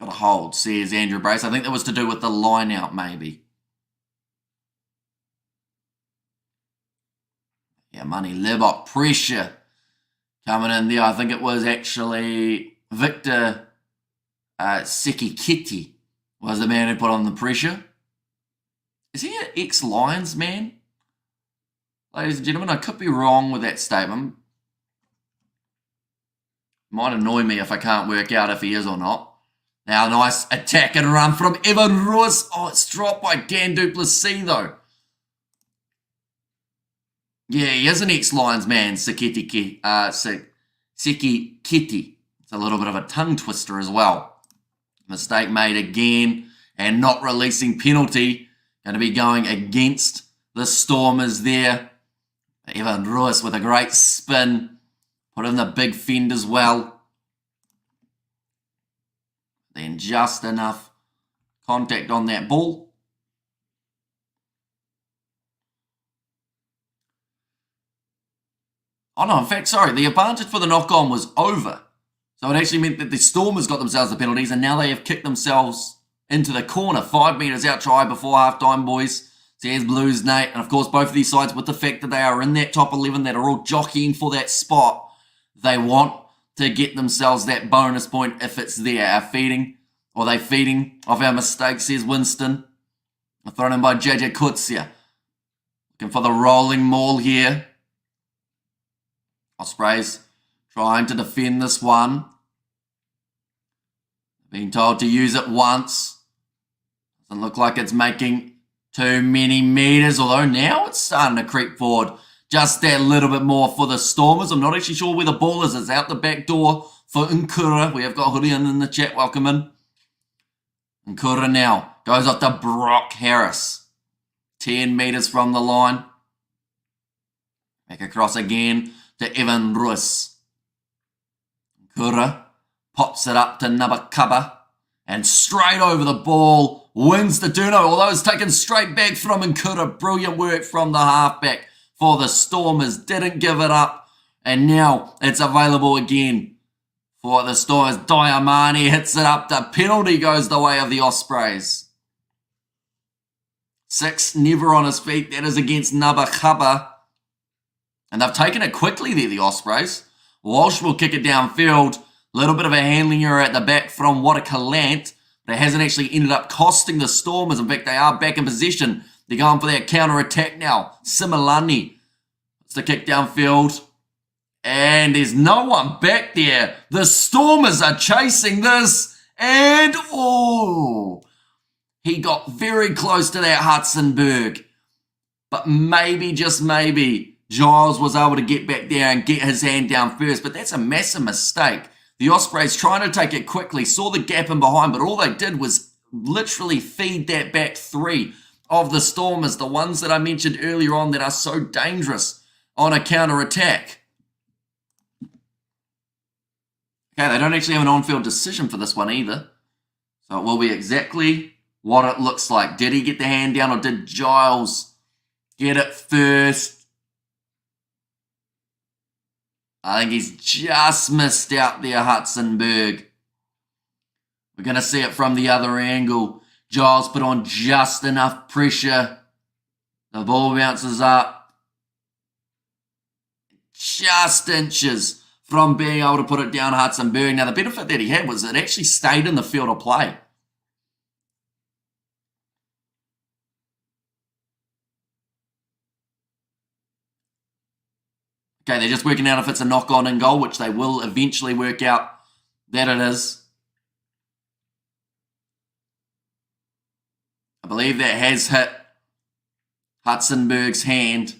Got a hold, says Andrew Brace. I think that was to do with the line out, maybe. Yeah, Mani Libok, pressure coming in there. I think it was actually Victor Sekikiti was the man who put on the pressure. Is he an ex-Lions man? Ladies and gentlemen, I could be wrong with that statement. Might annoy me if I can't work out if he is or not. Now, nice attack and run from Evan Ruiz. Oh, it's dropped by Dan Duplessis, though. Yeah, he is an ex-Lions man, Sekikiti. It's a little bit of a tongue twister as well. Mistake made again, and not releasing penalty. Going to be going against the Stormers there. Evan Ruiz with a great spin. Put in the big fend as well. Then just enough contact on that ball. Oh no, in fact, sorry, the advantage for the knock-on was over. So it actually meant that the Stormers got themselves the penalties and now they have kicked themselves into the corner. 5 metres out try before half-time, boys. Says Blues Nate. And of course, both of these sides, with the fact that they are in that top 11, that are all jockeying for that spot, they want to get themselves that bonus point if it's there. They feeding off our mistakes, says Winston. Thrown in by JJ Kutsia. Looking for the rolling maul here. Ospreys trying to defend this one. Being told to use it once. Doesn't look like it's making too many meters, although now it's starting to creep forward just that little bit more for the Stormers. I'm not actually sure where the ball is. It's out the back door for Nkura. We have got Hurian in the chat. Welcome in. Nkura now goes off to Brock Harris. 10 metres from the line. Back across again to Evan Ruiz. Nkura pops it up to Nabakaba. And straight over the ball wins the Duno. Although it's taken straight back from Nkura. Brilliant work from the halfback for the Stormers. Didn't give it up. And now it's available again for the Stormers. Diamani hits it up. The penalty goes the way of the Ospreys. 6 never on his feet. That is against Nabakaba. And they've taken it quickly there, the Ospreys. Walsh will kick it downfield. Little bit of a handling error at the back from Watakalant. But it hasn't actually ended up costing the Stormers. In fact, they are back in position. They're going for that counter-attack now. Similani. It's the kick downfield. And there's no one back there. The Stormers are chasing this. And, oh, he got very close to that Hudsonberg. But maybe, just maybe, Giles was able to get back there and get his hand down first. But that's a massive mistake. The Ospreys trying to take it quickly, saw the gap in behind, but all they did was literally feed that back 3 of the Stormers, the ones that I mentioned earlier on that are so dangerous on a counter-attack. Okay, they don't actually have an on-field decision for this one either. So it will be exactly what it looks like. Did he get the hand down or did Giles get it first? I think he's just missed out there, Hudsonberg. We're going to see it from the other angle. Giles put on just enough pressure. The ball bounces up. Just inches from being able to put it down Hudsonberg. Now, the benefit that he had was it actually stayed in the field of play. Okay, they're just working out if it's a knock-on in goal, which they will eventually work out that it is. I believe that has hit Hudsonberg's hand.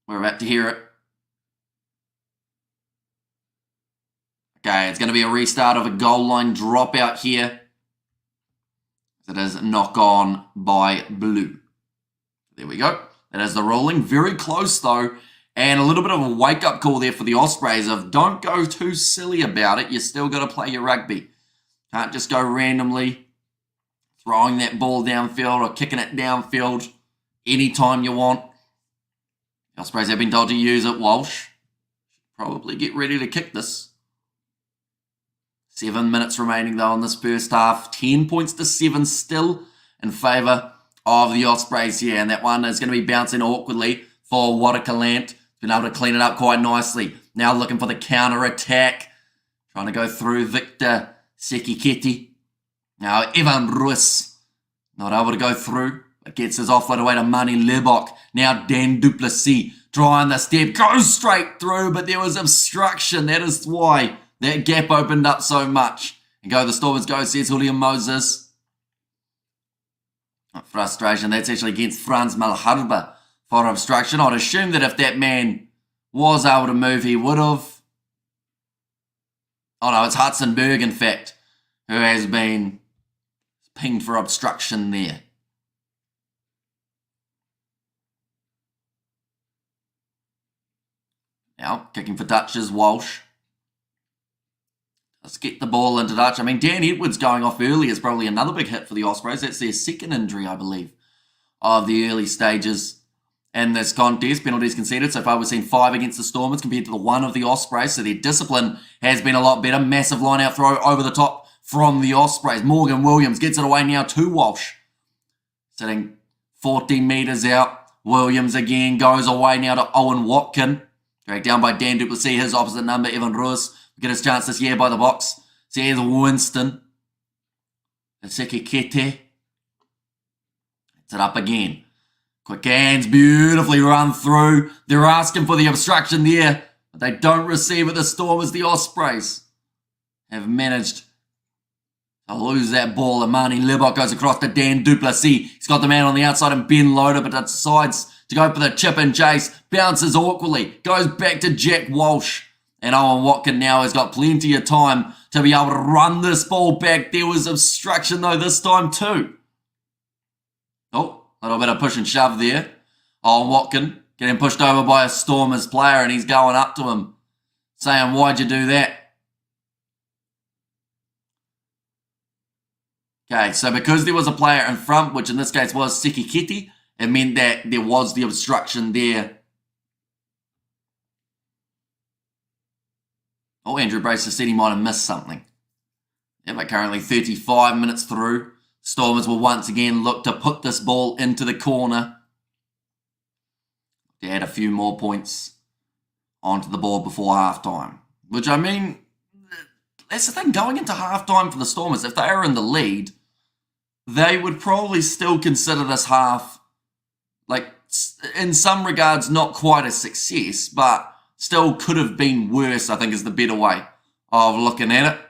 We're about to hear it. Okay, it's going to be a restart of a goal line dropout here. It is knock on by blue. There we go. That is the ruling. Very close though. And a little bit of a wake-up call there for the Ospreys of don't go too silly about it. You still got to play your rugby. Can't just go randomly throwing that ball downfield or kicking it downfield anytime you want. The Ospreys have been told to use it. Walsh probably get ready to kick this. 7 minutes remaining though in this first half. 10 points to 7 still in favour of the Ospreys here. And that one is going to be bouncing awkwardly for Watercalant. Been able to clean it up quite nicely. Now looking for the counter-attack. Trying to go through Victor Sekiketi. Now Evan Ruiz not able to go through. But gets his offload away to Mani Lebok. Now Dan Duplessis trying the step. Goes straight through, but there was obstruction. That is why that gap opened up so much. And go the Stormers go, says Julian Moses. Frustration. That's actually against Franz Malharba for obstruction. I'd assume that if that man was able to move, he would have. Oh no, it's Hudson Berg, in fact, who has been pinged for obstruction there. Now, kicking for touches, Walsh. Let's get the ball into touch. I mean, Dan Edwards going off early is probably another big hit for the Ospreys. That's their second injury, I believe, of the early stages in this contest. Penalties conceded. So far, we've seen 5 against the Stormers compared to the 1 of the Ospreys. So their discipline has been a lot better. Massive line-out throw over the top from the Ospreys. Morgan Williams gets it away now to Walsh. Sitting 14 metres out. Williams again goes away now to Owen Watkin. Dragged down by Dan Duplessis, his opposite number, Evan Ruiz. Get his chance this year by the box. So here's Winston. Sekikete. It's it up again. Quick hands, beautifully run through. They're asking for the obstruction there, but they don't receive it. The Stormers, the Ospreys, have managed to lose that ball. And Mani Lebok goes across to Dan Duplessis. He's got the man on the outside and Ben Loader, but decides to go for the chip and chase. Bounces awkwardly. Goes back to Jack Walsh. And Owen Watkin now has got plenty of time to be able to run this ball back. There was obstruction though this time too. Oh, a little bit of push and shove there. Owen Watkin getting pushed over by a Stormers player and he's going up to him saying, why'd you do that? Okay, so because there was a player in front, which in this case was Sekiketi, it meant that there was the obstruction there. Oh, Andrew Bracer said he might have missed something. Yeah, but currently 35 minutes through. Stormers will once again look to put this ball into the corner. To add a few more points onto the board before halftime. Which, I mean, that's the thing. Going into halftime for the Stormers, if they are in the lead, they would probably still consider this half, like, in some regards, not quite a success, but still could have been worse, I think, is the better way of looking at it.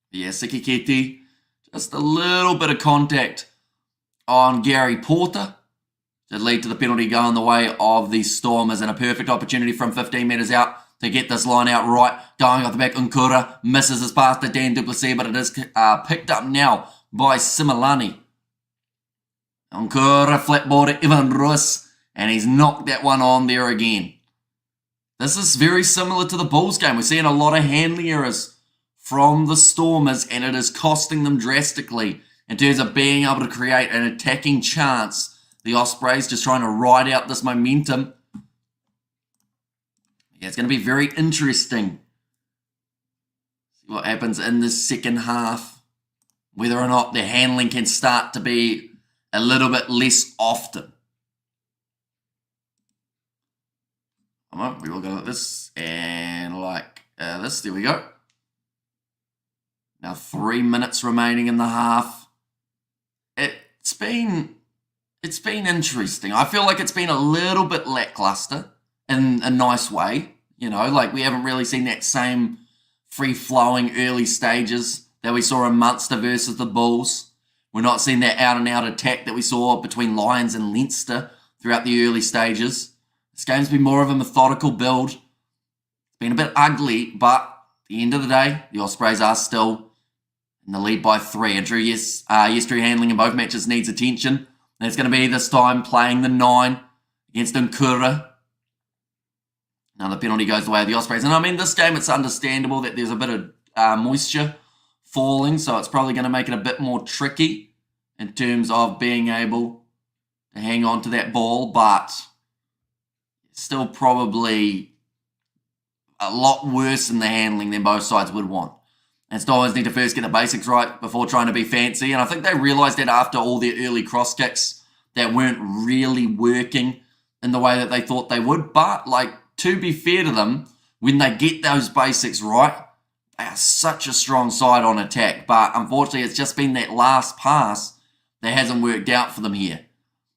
Yeah, Sekiketi, just a little bit of contact on Gary Porter to lead to the penalty going the way of the Stormers, and a perfect opportunity from 15 metres out to get this line out right. Going off the back, Nkura misses his pass to Dan Duplessis, but it is picked up now by Similani. Nkura flatboard at Evan Ruiz. And he's knocked that one on there again. This is very similar to the Bulls game. We're seeing a lot of handling errors from the Stormers, and it is costing them drastically in terms of being able to create an attacking chance. The Ospreys just trying to ride out this momentum. Yeah, it's going to be very interesting. See what happens in the second half. Whether or not the handling can start to be a little bit less often. Come on, we will go like this and like this. There we go. Now 3 minutes remaining in the half. It's been interesting. I feel like it's been a little bit lackluster in a nice way. You know, like we haven't really seen that same free-flowing early stages that we saw in Munster versus the Bulls. We're not seeing that out-and-out attack that we saw between Lions and Leinster throughout the early stages. This game's been more of a methodical build. It's been a bit ugly, but at the end of the day, the Ospreys are still in the lead by 3. Andrew, yesterday handling in both matches needs attention. And it's going to be this time playing the 9 against Nkura. Now the penalty goes the way of the Ospreys. And I mean, this game, it's understandable that there's a bit of moisture falling, so it's probably going to make it a bit more tricky in terms of being able to hang on to that ball, but still probably a lot worse in the handling than both sides would want. And Stormers need to first get the basics right before trying to be fancy. And I think they realised that after all their early cross kicks that weren't really working in the way that they thought they would. But, like, to be fair to them, when they get those basics right, they are such a strong side on attack. But unfortunately, it's just been that last pass that hasn't worked out for them here.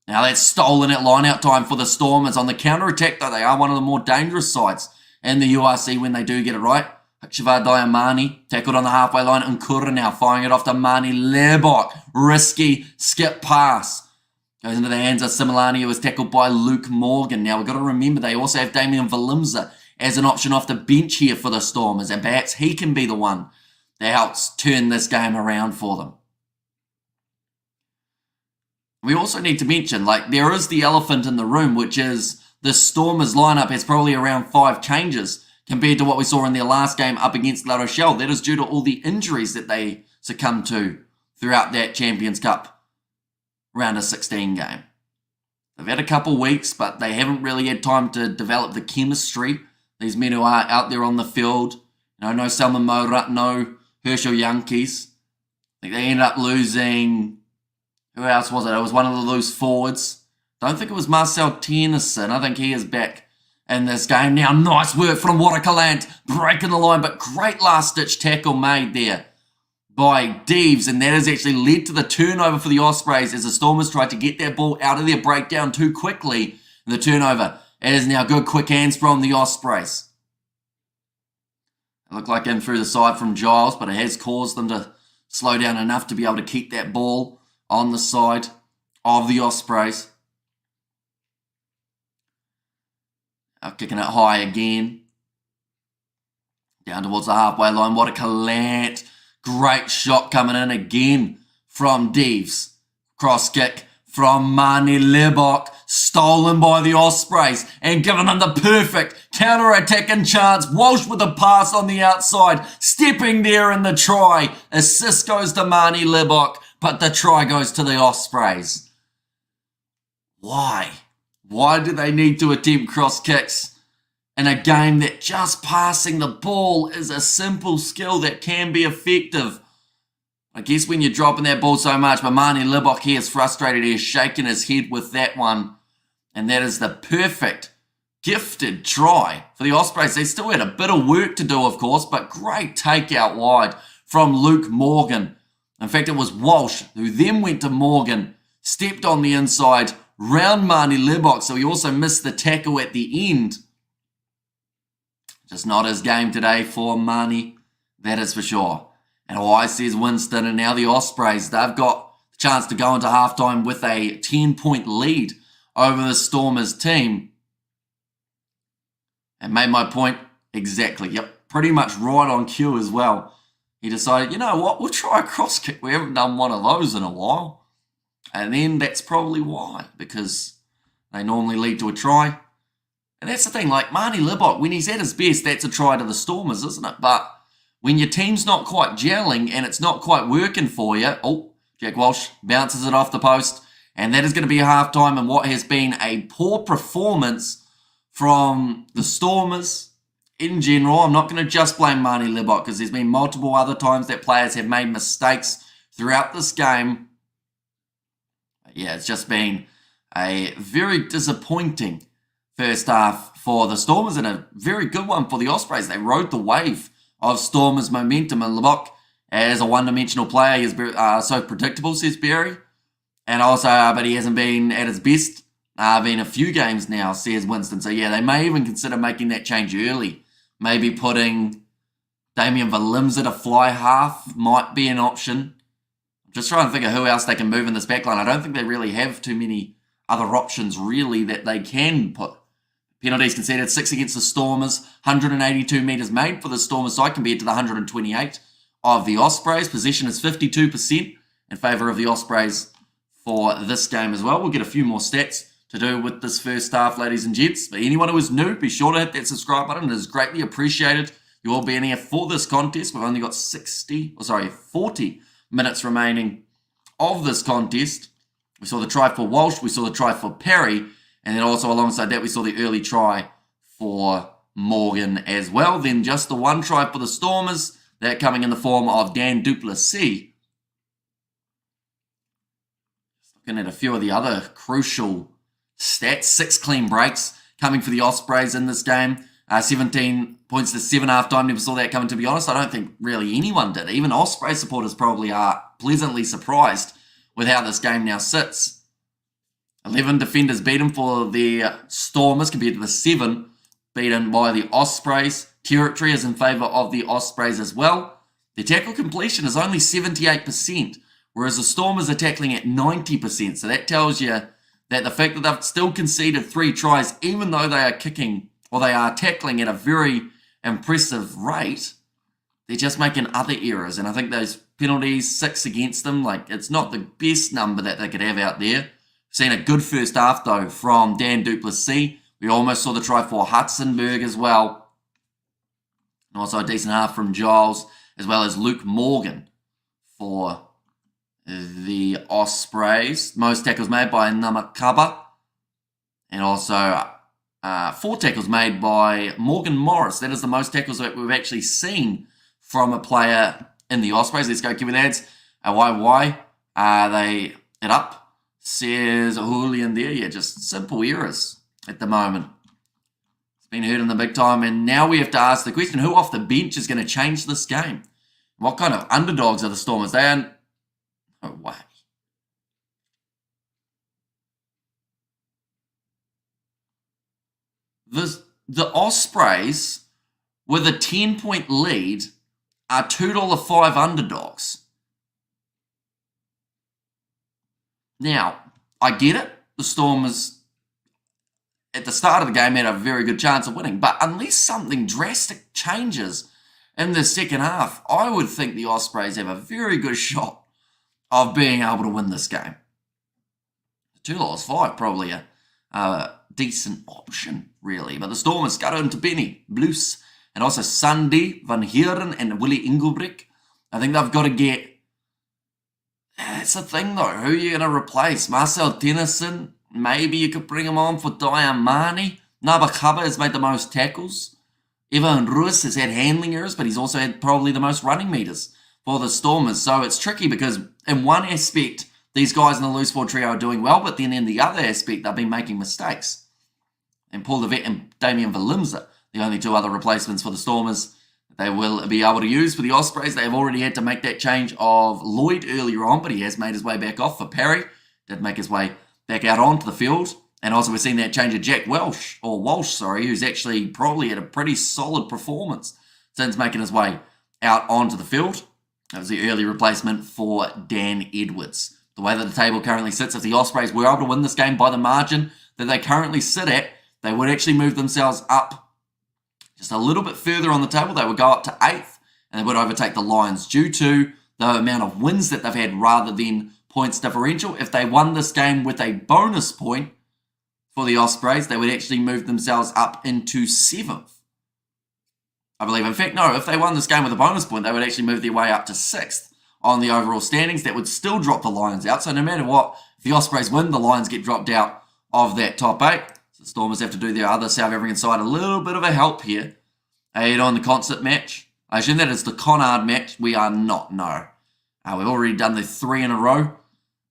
Now, that's stolen at line-out time for the Stormers. On the counter-attack, though, they are one of the more dangerous sides in the URC when they do get it right. Shiva Diamani tackled on the halfway line. Nkura now firing it off to Mani Lebok. Risky skip pass. Goes into the hands of Similani, who was tackled by Luke Morgan. Now we've got to remember they also have Damian Valimza as an option off the bench here for the Stormers. And perhaps he can be the one that helps turn this game around for them. We also need to mention, like, there is the elephant in the room, which is the Stormers lineup has probably around 5 changes compared to what we saw in their last game up against La Rochelle. That is due to all the injuries that they succumbed to throughout that Champions Cup round of 16 game. They've had a couple weeks, but they haven't really had time to develop the chemistry. These men who are out there on the field, no Salman Morat, no Herschel Yankees. I think they ended up losing, who else was it? It was one of the loose forwards. Don't think it was Marcel Tennyson. I think he is back in this game now. Nice work from Waterkalant, breaking the line, but great last-ditch tackle made there by Deves, and that has actually led to the turnover for the Ospreys as the Stormers tried to get that ball out of their breakdown too quickly. And the turnover, it is now good quick hands from the Ospreys. It looked like in through the side from Giles, but it has caused them to slow down enough to be able to keep that ball on the side of the Ospreys. Kicking it high again. Down towards the halfway line. What a Calant. Great shot coming in again from Deves. Cross kick from Mani Lebok. Stolen by the Ospreys and given them the perfect counter-attacking chance. Walsh with a pass on the outside. Stepping there in the try. Assist goes to Mani Lebok, but the try goes to the Ospreys. Why? Why do they need to attempt cross kicks in a game that just passing the ball is a simple skill that can be effective? I guess when you're dropping that ball so much, but Mani Lebok here is frustrated. He is shaking his head with that one. And that is the perfect, gifted try for the Ospreys. They still had a bit of work to do, of course, but great takeout wide from Luke Morgan. In fact, it was Walsh who then went to Morgan, stepped on the inside, round Mani Lebok, so he also missed the tackle at the end. Just not his game today for Mani, that is for sure. And why says Winston, and now the Ospreys, they've got the chance to go into halftime with a 10-point lead over the Stormers team. And made my point exactly. Yep, pretty much right on cue as well. He decided, you know what, we'll try a cross kick. We haven't done one of those in a while. And then that's probably why, because they normally lead to a try. And that's the thing, like Mani Lebok, when he's at his best, that's a try to the Stormers, isn't it? But when your team's not quite gelling and it's not quite working for you, Jack Walsh bounces it off the post. And that is going to be a halftime in what has been a poor performance from the Stormers in general. I'm not going to just blame Mani Lebok because there's been multiple other times that players have made mistakes throughout this game. Yeah, it's just been a very disappointing first half for the Stormers and a very good one for the Ospreys. They rode the wave of Stormers' momentum, and Lebok, as a one-dimensional player, is so predictable, says Barry. And also, but he hasn't been at his best. Been a few games now, says Winston. So yeah, they may even consider making that change early. Maybe putting Damian Valimza to fly half might be an option. Just trying to think of who else they can move in this backline. I don't think they really have too many other options, really, that they can put. Penalties conceded, 6 against the Stormers, 182 metres made for the Stormers side compared to the 128 of the Ospreys. Possession is 52% in favour of the Ospreys for this game as well. We'll get a few more stats to do with this first half, ladies and gents. But anyone who is new, be sure to hit that subscribe button. It is greatly appreciated. You all being here for this contest. We've only got 40 minutes remaining of this contest. We saw the try for Walsh, we saw the try for Perry, and then also alongside that we saw the early try for Morgan as well. Then just the one try for the Stormers, that coming in the form of Dan du Plessis. Looking at a few of the other crucial stats. 6 clean breaks coming for the Ospreys in this game. 17 points to 7 half-time. Never saw that coming, to be honest. I don't think really anyone did. Even Osprey supporters probably are pleasantly surprised with how this game now sits. 11 defenders beaten for the Stormers compared to the 7 beaten by the Ospreys. Territory is in favour of the Ospreys as well. The tackle completion is only 78%, whereas the Stormers are tackling at 90%. So that tells you that the fact that they've still conceded 3 tries, even though they are kicking or they are tackling at a very impressive rate, they're just making other errors. And I think those penalties, 6 against them, like it's not the best number that they could have out there. Seen a good first half though from Dan du Plessis. We almost saw the try for Hudsonberg as well. And also a decent half from Giles, as well as Luke Morgan for the Ospreys. Most tackles made by Namakaba. And also 4 tackles made by Morgan Morris. That is the most tackles that we've actually seen from a player in the Ospreys. Let's go, Kevin Ads. Why are they it up? Says Julian there. Yeah, just simple errors at the moment. It's been hurt in the big time. And now we have to ask the question, who off the bench is going to change this game? What kind of underdogs are the Stormers? They are no way. The Ospreys, with a 10-point lead, are $2.05 underdogs. Now, I get it. The Stormers, at the start of the game, had a very good chance of winning. But unless something drastic changes in the second half, I would think the Ospreys have a very good shot of being able to win this game. $2.05, probably a decent option, really. But the Stormers got into Benny, Blues, and also Sunday, Van Heeren, and Willie Engelbrecht. I think they've got to get... That's the thing, though. Who are you going to replace? Marcel Tennyson? Maybe you could bring him on for Diamani. Nabakaba has made the most tackles. Evan Ruiz has had handling errors, but he's also had probably the most running meters for the Stormers. So it's tricky because in one aspect, these guys in the loose ball trio are doing well, but then in the other aspect, they've been making mistakes. And Paul Levette and Damien Valimza, the only 2 other replacements for the Stormers they will be able to use. For the Ospreys, they've already had to make that change of Lloyd earlier on, but he has made his way back off for Perry. Did make his way back out onto the field. And also we're seeing that change of Jack Walsh, who's actually probably had a pretty solid performance since making his way out onto the field. That was the early replacement for Dan Edwards. The way that the table currently sits, if the Ospreys were able to win this game by the margin that they currently sit at, they would actually move themselves up just a little bit further on the table. They would go up to 8th, and they would overtake the Lions due to the amount of wins that they've had rather than points differential. If they won this game with a bonus point for the Ospreys, they would actually move themselves up into 7th. I believe. In fact, no, if they won this game with a bonus point, they would actually move their way up to 6th on the overall standings. That would still drop the Lions out. So no matter what, if the Ospreys win, the Lions get dropped out of that top 8. So the Stormers have to do their other South African side a little bit of a help here. On the concert match. I assume that is the Conard match. We are not, no. We've already done the 3 in a row.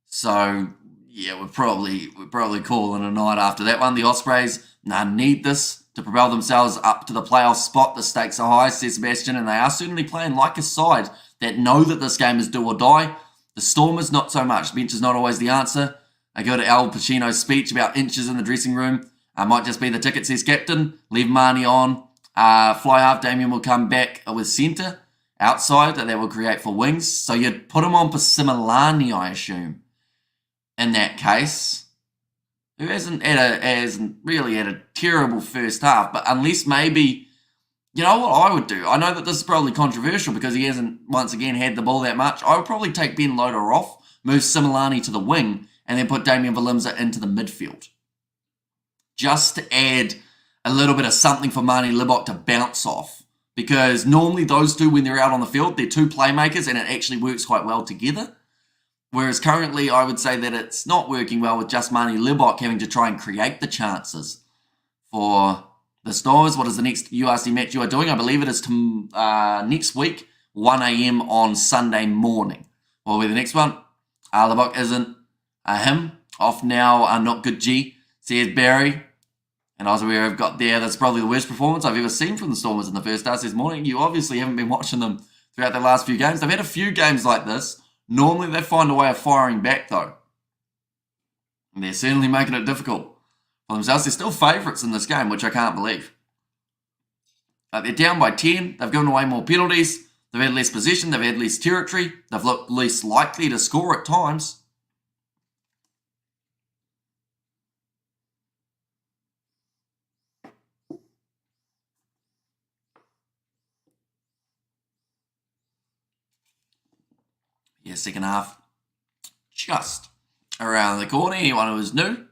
So, yeah, we're probably calling a night after that one. The Ospreys need this to propel themselves up to the playoff spot. The stakes are high, says Sebastian, and they are certainly playing like a side that know that this game is do or die. The Stormers, not so much. Bench is not always the answer. I go to Al Pacino's speech about inches in the dressing room. Might just be the ticket, says captain. Leave Marnie on. Fly half, Damien will come back with centre. Outside, that will create for wings. So you'd put him on for Similani, I assume. In that case, who hasn't really had a terrible first half, but unless maybe You know what I would do? I know that this is probably controversial because he hasn't, once again, had the ball that much. I would probably take Ben Loader off, move Similani to the wing, and then put Damien Valimza into the midfield. Just to add a little bit of something for Marnie Libok to bounce off. Because normally those two, when they're out on the field, they're two playmakers and it actually works quite well together. Whereas currently, I would say that it's not working well with just Marnie Libok having to try and create the chances for the Stormers. What is the next URC match you are doing? I believe it is next week, 1 a.m. on Sunday morning. What will be the next one? Libok isn't him. Off now, not good G. Says Barry. And as we have got there, that's probably the worst performance I've ever seen from the Stormers in the first half. Says morning. You obviously haven't been watching them throughout the last few games. They've had a few games like this. Normally they find a way of firing back though. And they're certainly making it difficult for themselves. They're still favourites in this game, which I can't believe. They're down by 10. They've given away more penalties. They've had less possession. They've had less territory. They've looked less likely to score at times. Yeah, second half just around the corner. Anyone who is new,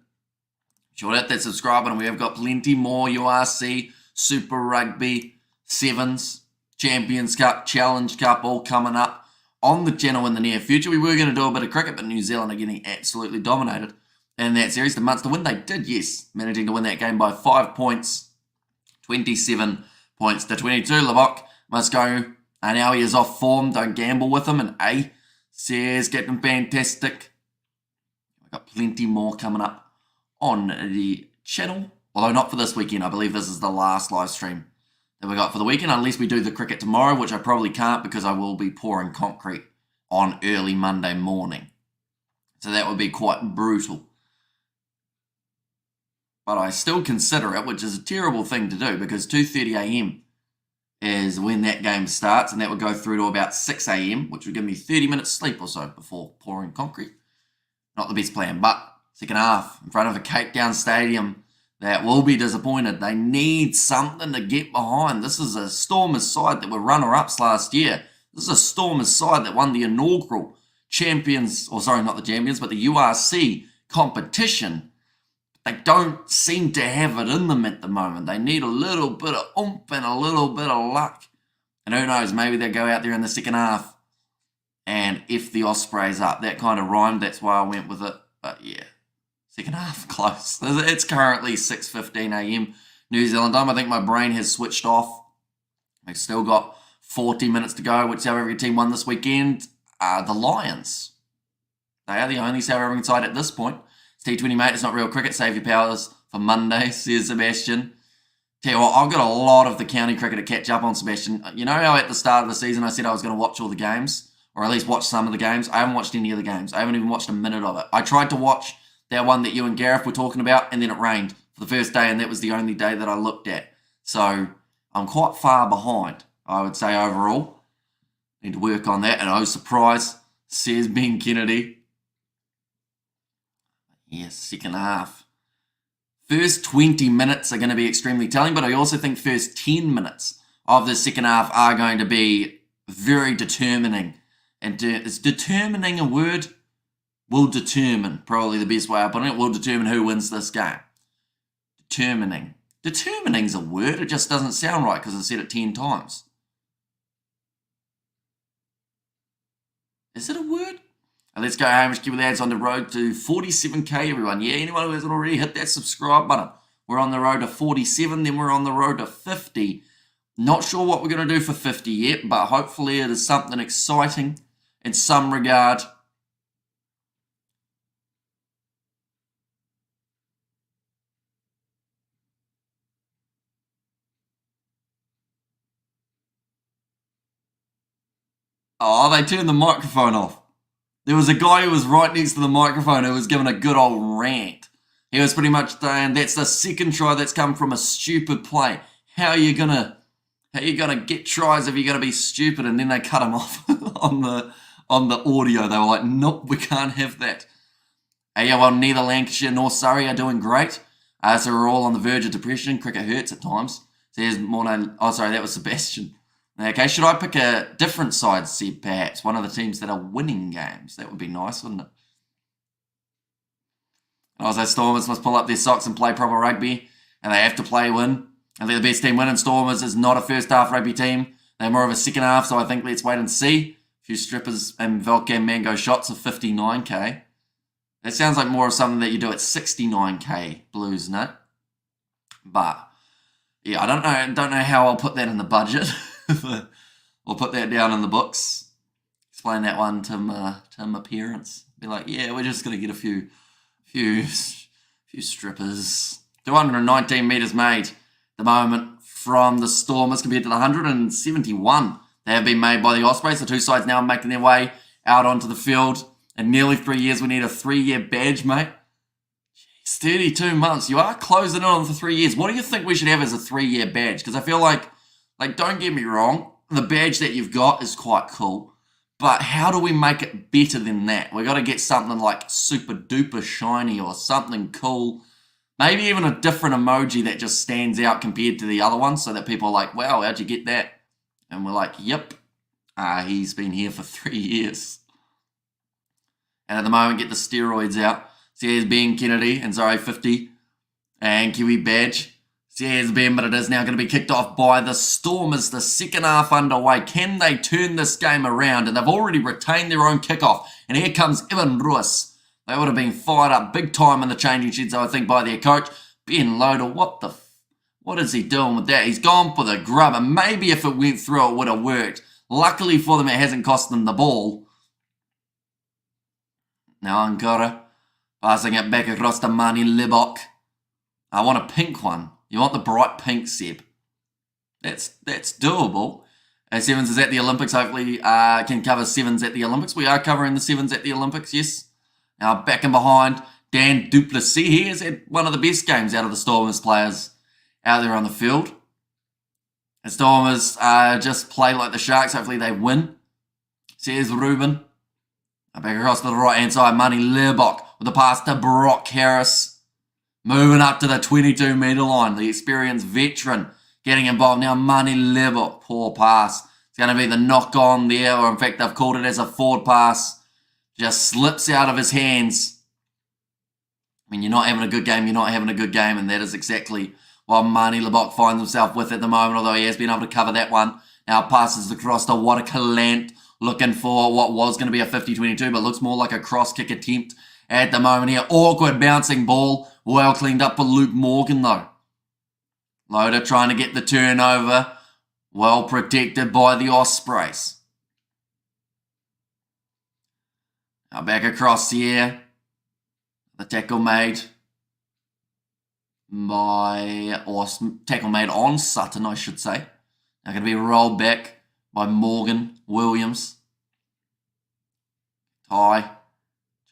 sure hit that subscribe button. We have got plenty more URC, Super Rugby, Sevens, Champions Cup, Challenge Cup, all coming up on the channel in the near future. We were going to do a bit of cricket, but New Zealand are getting absolutely dominated in that series. The Munster win, they did, yes, managing to win that game by 5 points, 27 points to 22. Libok must go. And now he is off form. Don't gamble with him. And A says, Captain Fantastic. We've got plenty more coming up on the channel. Although not for this weekend. I believe this is the last live stream that we got for the weekend. Unless we do the cricket tomorrow, which I probably can't because I will be pouring concrete on early Monday morning. So that would be quite brutal. But I still consider it, which is a terrible thing to do because 2:30 a.m. is when that game starts, and that would go through to about 6 a.m., which would give me 30 minutes sleep or so before pouring concrete. Not the best plan, but second half in front of a Cape Town stadium that will be disappointed. They need something to get behind. This is a Stormers side that were runner-ups last year. This is a Stormers side that won the inaugural champions, or sorry, not the champions, but the URC competition. They don't seem to have it in them at the moment. They need a little bit of oomph and a little bit of luck. And who knows, maybe they'll go out there in the second half and F the Ospreys up. That kind of rhymed, that's why I went with it. But yeah, second half close. It's currently 6:15 a.m. New Zealand time. I think my brain has switched off. They've still got 40 minutes to go. Whichever every team won this weekend are the Lions. They are the only South African side at this point. It's T20, mate. It's not real cricket. Save your powers for Monday, says Sebastian. Tell you what, I've got a lot of the county cricket to catch up on, Sebastian. You know how at the start of the season I said I was going to watch all the games? Or at least watch some of the games? I haven't watched any of the games. I haven't even watched a minute of it. I tried to watch that one that you and Gareth were talking about, and then it rained for the first day, and that was the only day that I looked at. So I'm quite far behind, I would say, overall. Need to work on that. And oh, surprise, says Ben Kennedy. Yes, second half. First 20 minutes are going to be extremely telling, but I also think first 10 minutes of the second half are going to be very determining. And is determining a word? Will determine, probably the best way of putting it, will determine who wins this game. Determining. Determining's a word, it just doesn't sound right because I said it 10 times. Is it a word? Let's go, Hamish. Keep the ads on the road to 47k, everyone. Yeah, anyone who hasn't already hit that subscribe button. We're on the road to 47, then we're on the road to 50. Not sure what we're going to do for 50 yet, but hopefully it is something exciting in some regard. Oh, they turned the microphone off. There was a guy who was right next to the microphone who was giving a good old rant. He was pretty much saying that's the second try that's come from a stupid play. How are you gonna get tries if you're gonna be stupid? And then they cut him off on the audio. They were like, nope, we can't have that. Yeah, well, neither Lancashire nor Surrey are doing great. So we're all on the verge of depression. Cricket hurts at times. Says Morne. Oh, sorry, that was Sebastian. Okay, should I pick a different side, Seb, perhaps? One of the teams that are winning games. That would be nice, wouldn't it? Also, Stormers must pull up their socks and play proper rugby, and they have to play win. And they're the best team winning. Stormers is not a first half rugby team. They're more of a second half, so I think let's wait and see. A few strippers and Volcam Mango shots of 59k. That sounds like more of something that you do at 69k Blues, no? But yeah, I don't know how I'll put that in the budget. We'll put that down in the books. Explain that one to my parents. Be like, yeah, we're just gonna get a few strippers. 219 meters made at the moment from the Stormers compared to the 171 that have been made by the Ospreys. The two sides now making their way out onto the field. In nearly 3 years, we need a 3-year badge, mate. Jeez, 32 months. You are closing in on for 3 years. What do you think we should have as a 3-year badge? Because I feel like, don't get me wrong, the badge that you've got is quite cool. But how do we make it better than that? We've got to get something like super duper shiny or something cool. Maybe even a different emoji that just stands out compared to the other ones so that people are like, wow, how'd you get that? And we're like, yep, he's been here for 3 years. And at the moment, get the steroids out. So here's Ben Kennedy and Zari 50 and Kiwi badge. So here's Ben, but it is now going to be kicked off by the Stormers. The second half underway. Can they turn this game around? And they've already retained their own kickoff. And here comes Evan Ruiz. They would have been fired up big time in the changing sheds, I think, by their coach. Ben Loader, what is he doing with that? He's gone for the grub. And maybe if it went through, it would have worked. Luckily for them, it hasn't cost them the ball. Now Ankara passing it back across to Mani Libok. I want a pink one. You want the bright pink, Seb. That's doable. Sevens is at the Olympics. Hopefully can cover sevens at the Olympics. We are covering the sevens at the Olympics, yes. Now back and behind, Dan Duplessis. He has had one of the best games out of the Stormers players out there on the field. The Stormers just play like the Sharks. Hopefully they win. Says Ruben. Back across to the right-hand side, Mani Libok with the pass to Brock Harris. Moving up to the 22-metre line. The experienced veteran getting involved now. Mani Libok, poor pass. It's going to be the knock-on there, or in fact, they've called it as a forward pass. Just slips out of his hands. I mean, you're not having a good game, you're not having a good game, and that is exactly what Mani Libok finds himself with at the moment, although he has been able to cover that one. Now passes across to Watakalant. Looking for what was going to be a 50-22, but looks more like a cross-kick attempt at the moment here. Awkward bouncing ball. Well cleaned up for Luke Morgan, though. Loader trying to get the turnover. Well protected by the Ospreys. Now back across here. The tackle made tackle made on Sutton, I should say. Now going to be rolled back by Morgan Williams. Ty.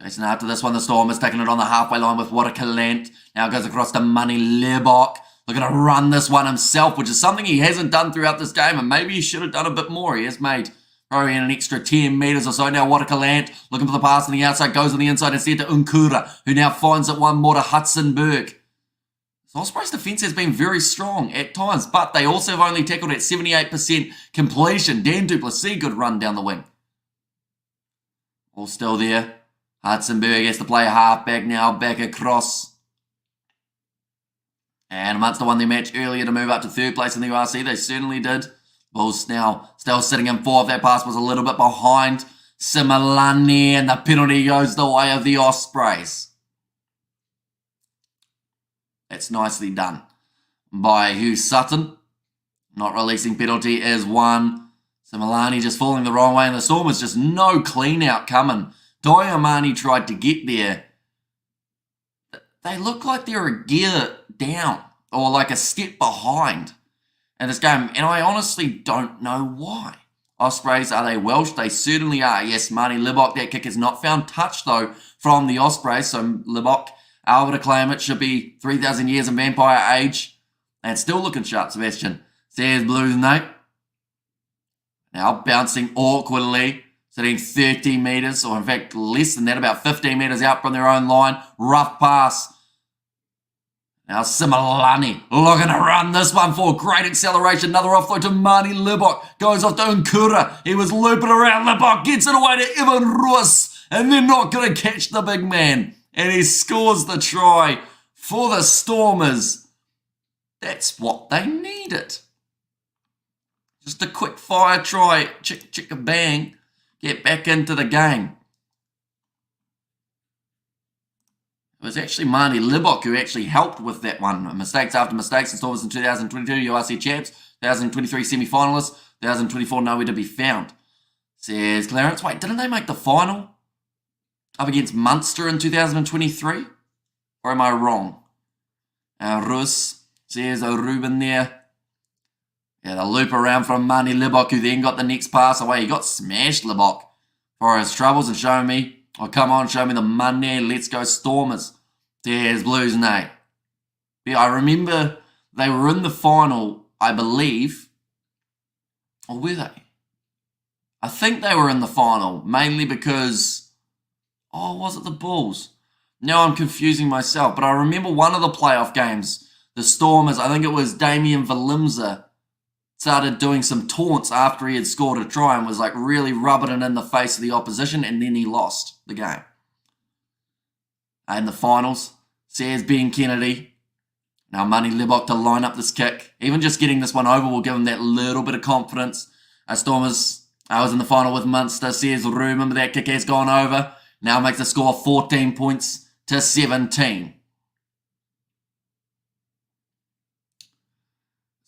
Chasing after this one. The Stormers taking it on the halfway line with Watakalant. Now goes across to Mani Libok. Looking to run this one himself, which is something he hasn't done throughout this game. And maybe he should have done a bit more. He has made probably an extra 10 metres or so. Now Watakalant looking for the pass on the outside. Goes on the inside instead to Unkura, who now finds it one more to Hudsonberg. So Ospreys defence has been very strong at times, but they also have only tackled at 78% completion. Dan Duplessis, good run down the wing. All still there. Hudsonberg has to play a halfback now, back across. And Munster won their match earlier to move up to third place in the URC. They certainly did. Bulls now still sitting in fourth. That pass was a little bit behind Similani, and the penalty goes the way of the Ospreys. That's nicely done by Hugh Sutton. Not releasing penalty is one. Similani just falling the wrong way, and the Stormers just no clean out coming. Diamani tried to get there. They look like they're a gear down or like a step behind in this game, and I honestly don't know why. Ospreys, are they Welsh? They certainly are. Yes, Mani Libok, that kick is not found touch though from the Ospreys, so Libok able to claim it. Should be 3,000 years in vampire age. And still looking sharp, Sebastian. Says Blues, no. Now bouncing awkwardly. Sitting 30 metres, or in fact less than that, about 15 metres out from their own line. Rough pass. Now Simalani looking to run this one for great acceleration. Another offload to Mani Libok. Goes off to Nkura. He was looping around. Libok gets it away to Evan Ruas. And they're not going to catch the big man. And he scores the try for the Stormers. That's what they needed. Just a quick fire try. Chick, chick, a bang. Get back into the game. It was actually Mani Libok who actually helped with that one. Mistakes after mistakes. The Stormers in 2022 URC champs. 2023 semi-finalists. 2024 nowhere to be found. Says Clarence. Wait, didn't they make the final up against Munster in 2023? Or am I wrong? Rus says Ruben there. Yeah, the loop around from Mani Libok, who then got the next pass away. He got smashed, Libok, for his troubles, and show me. Oh, come on, show me the money. Let's go Stormers. There's Blues, nay. Yeah, I remember they were in the final, I believe. Or were they? I think they were in the final, mainly because... Oh, was it the Bulls? Now I'm confusing myself, but I remember one of the playoff games, the Stormers, I think it was Damien Valimza, started doing some taunts after he had scored a try and was like really rubbing it in the face of the opposition, and then he lost the game. In the finals, says Ben Kennedy. Now Mani Libok to line up this kick. Even just getting this one over will give him that little bit of confidence. Stormers, I was in the final with Munster, says remember that kick has gone over. Now makes the score 14 points to 17.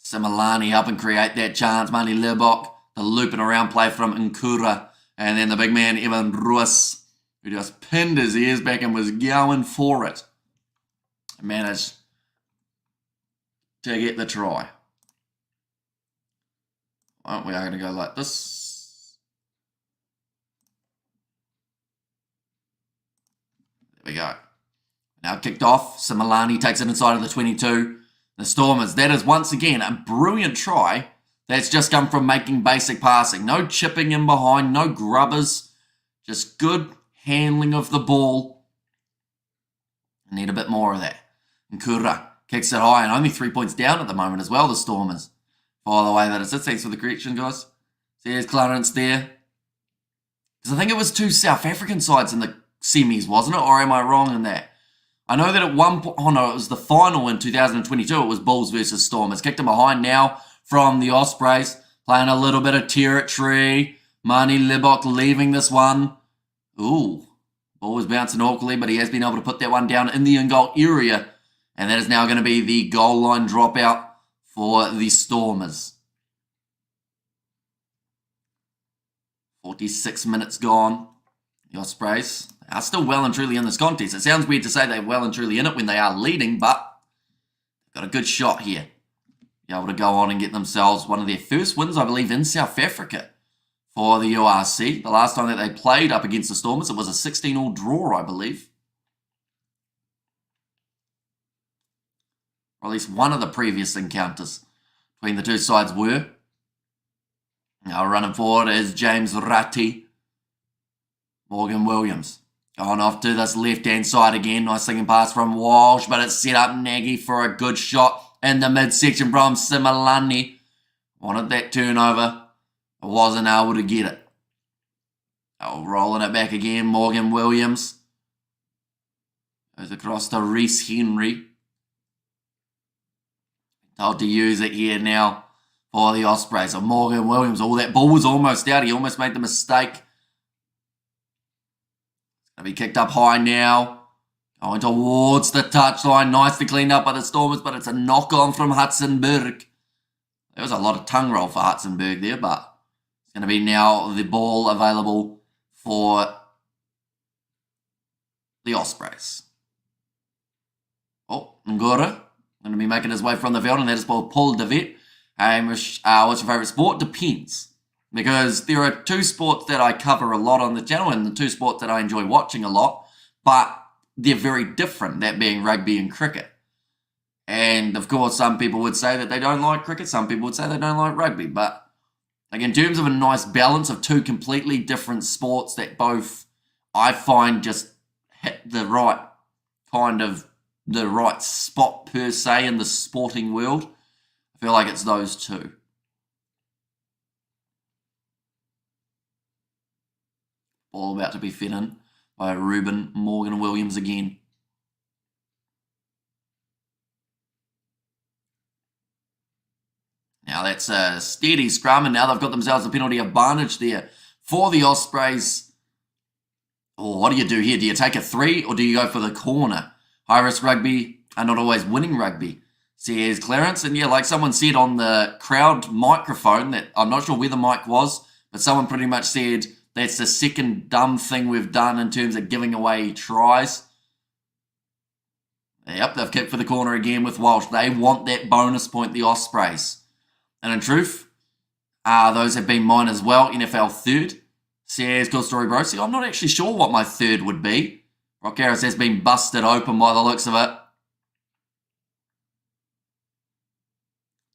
Simalani up and create that chance. Mani Libok, the looping around play from Nkura. And then the big man, Evan Ruas, who just pinned his ears back and was going for it. Managed to get the try. Well, we are going to go like this. There we go. Now kicked off. Simalani takes it inside of the 22. The Stormers, that is once again a brilliant try that's just come from making basic passing. No chipping in behind, no grubbers, just good handling of the ball. Need a bit more of that. Nkura kicks it high and only 3 points down at the moment as well, the Stormers. For the way that it sits. Thanks for the correction, guys. There's Clarence there. Because I think it was two South African sides in the semis, wasn't it? Or am I wrong in that? I know that at one point, oh no, it was the final in 2022. It was Bulls versus Stormers. Kicked him behind now from the Ospreys. Playing a little bit of territory. Mani Libok leaving this one. Ooh. Ball was bouncing awkwardly, but he has been able to put that one down in the in-goal area. And that is now going to be the goal line dropout for the Stormers. 46 minutes gone. The Ospreys are still well and truly in this contest. It sounds weird to say they're well and truly in it when they are leading, but they've got a good shot here. Be able to go on and get themselves one of their first wins, I believe, in South Africa for the URC. The last time that they played up against the Stormers, it was a 16-all draw, I believe. Or at least one of the previous encounters between the two sides were. Now running forward is James Ratti. Morgan Williams going off to this left-hand side again. Nice singing pass from Walsh, but it's set up Nagy for a good shot in the midsection from Simalani. Wanted that turnover. Wasn't able to get it. Oh, rolling it back again. Morgan Williams goes across to Reece Henry. Told to use it here now for the Ospreys. So Morgan Williams, that ball was almost out. He almost made the mistake. Going to be kicked up high now. Going towards the touchline. Nicely cleaned up by the Stormers, but it's a knock-on from Hudson-Berg. There was a lot of tongue roll for Hudson-Berg there, but it's going to be now the ball available for the Ospreys. Oh, Ngora going to be making his way from the field, and that is for Paul Devet. What's your favourite sport? Depends. Because there are two sports that I cover a lot on the channel and the two sports that I enjoy watching a lot, but they're very different, that being rugby and cricket. And of course, some people would say that they don't like cricket, some people would say they don't like rugby, but like in terms of a nice balance of two completely different sports that both I find just hit the right kind of the right spot per se in the sporting world. I feel like it's those two. Ball about to be fed in by Ruben Morgan Williams again. Now that's a steady scrum, and now they've got themselves a penalty advantage there for the Ospreys. Oh, what do you do here? Do you take a 3 or do you go for the corner? High-risk rugby are not always winning rugby. Says Clarence, and yeah, like someone said on the crowd microphone, that I'm not sure where the mic was, but someone pretty much said that's the second dumb thing we've done in terms of giving away tries. Yep, they've kicked for the corner again with Walsh. They want that bonus point, the Ospreys. And in truth, those have been mine as well. NFL third. Says Cool Story Bro. See, I'm not actually sure what my third would be. Rock Harris has been busted open by the looks of it.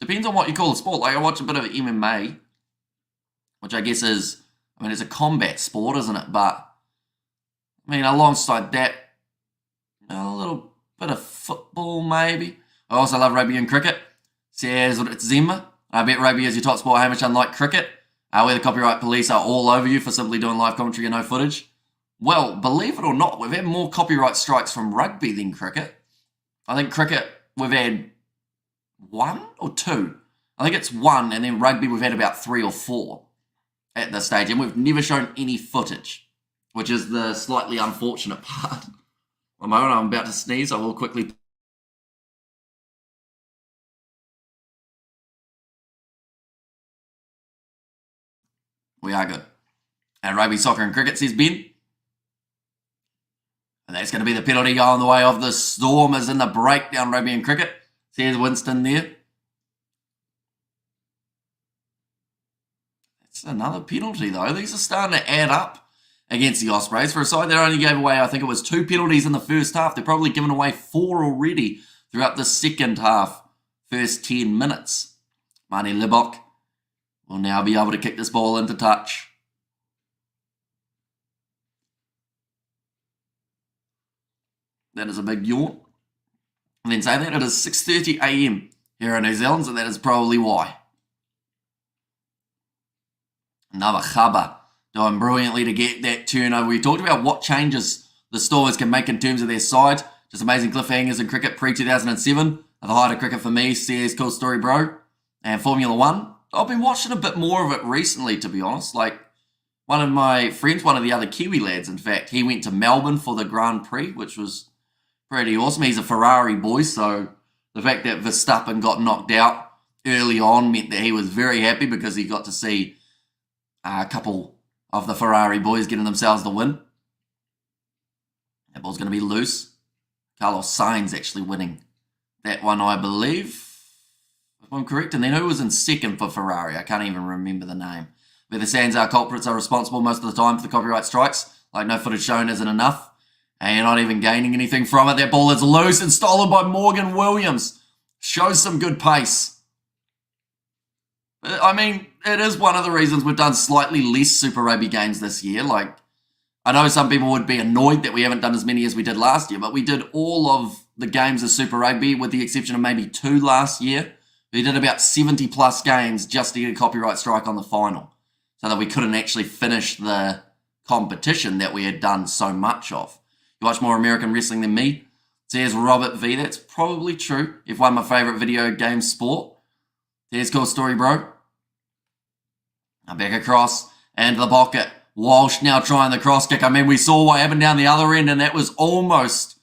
Depends on what you call a sport. Like, I watch a bit of MMA, which I guess is, I mean, it's a combat sport, isn't it? But, I mean, alongside that, a little bit of football, maybe. I also love rugby and cricket. Says it's Zimmer. I bet rugby is your top sport, Hamish, unlike cricket, where the copyright police are all over you for simply doing live commentary and no footage. Well, believe it or not, we've had more copyright strikes from rugby than cricket. I think cricket, we've had 1 or 2. I think it's 1, and then rugby we've had about 3 or 4 at this stage, and we've never shown any footage, which is the slightly unfortunate part. One moment, I'm about to sneeze. I will quickly... We are good. And rugby, soccer, and cricket, says Ben. And that's going to be the penalty going the way of the Stormers in the breakdown, rugby and cricket. Says Winston there. That's another penalty, though. These are starting to add up against the Ospreys. For a side that only gave away, I think it was 2 penalties in the first half. They're probably given away 4 already throughout the second half, first 10 minutes. Marnie Libok will now be able to kick this ball into touch. That is a big yawn. And then saying that, it is 6:30 a.m. here in New Zealand, so that is probably why. Another Khaba doing brilliantly to get that turnover. We talked about what changes the Stormers can make in terms of their side. Just amazing cliffhangers in cricket pre-2007. The height of cricket for me, says Cool Story Bro. And Formula 1. I've been watching a bit more of it recently, to be honest. Like, one of my friends, one of the other Kiwi lads, in fact, he went to Melbourne for the Grand Prix, which was pretty awesome. He's a Ferrari boy, so the fact that Verstappen got knocked out early on meant that he was very happy because he got to see a couple of the Ferrari boys getting themselves the win. That ball's going to be loose. Carlos Sainz actually winning that one, I believe, if I'm correct. And then who was in second for Ferrari? I can't even remember the name. But the Sanzar culprits are responsible most of the time for the copyright strikes. Like, no footage shown isn't enough. And you're not even gaining anything from it. That ball is loose and stolen by Morgan Williams. Shows some good pace. But, I mean, it is one of the reasons we've done slightly less Super Rugby games this year. Like, I know some people would be annoyed that we haven't done as many as we did last year, but we did all of the games of Super Rugby with the exception of maybe 2 last year. We did about 70 plus games just to get a copyright strike on the final so that we couldn't actually finish the competition that we had done so much of. You watch more American wrestling than me, says Robert V. That's probably true. F1, my favourite video game sport. There's Cool Story Bro. Now back across and the pocket. Walsh now trying the cross kick. I mean, we saw what happened down the other end, and that was almost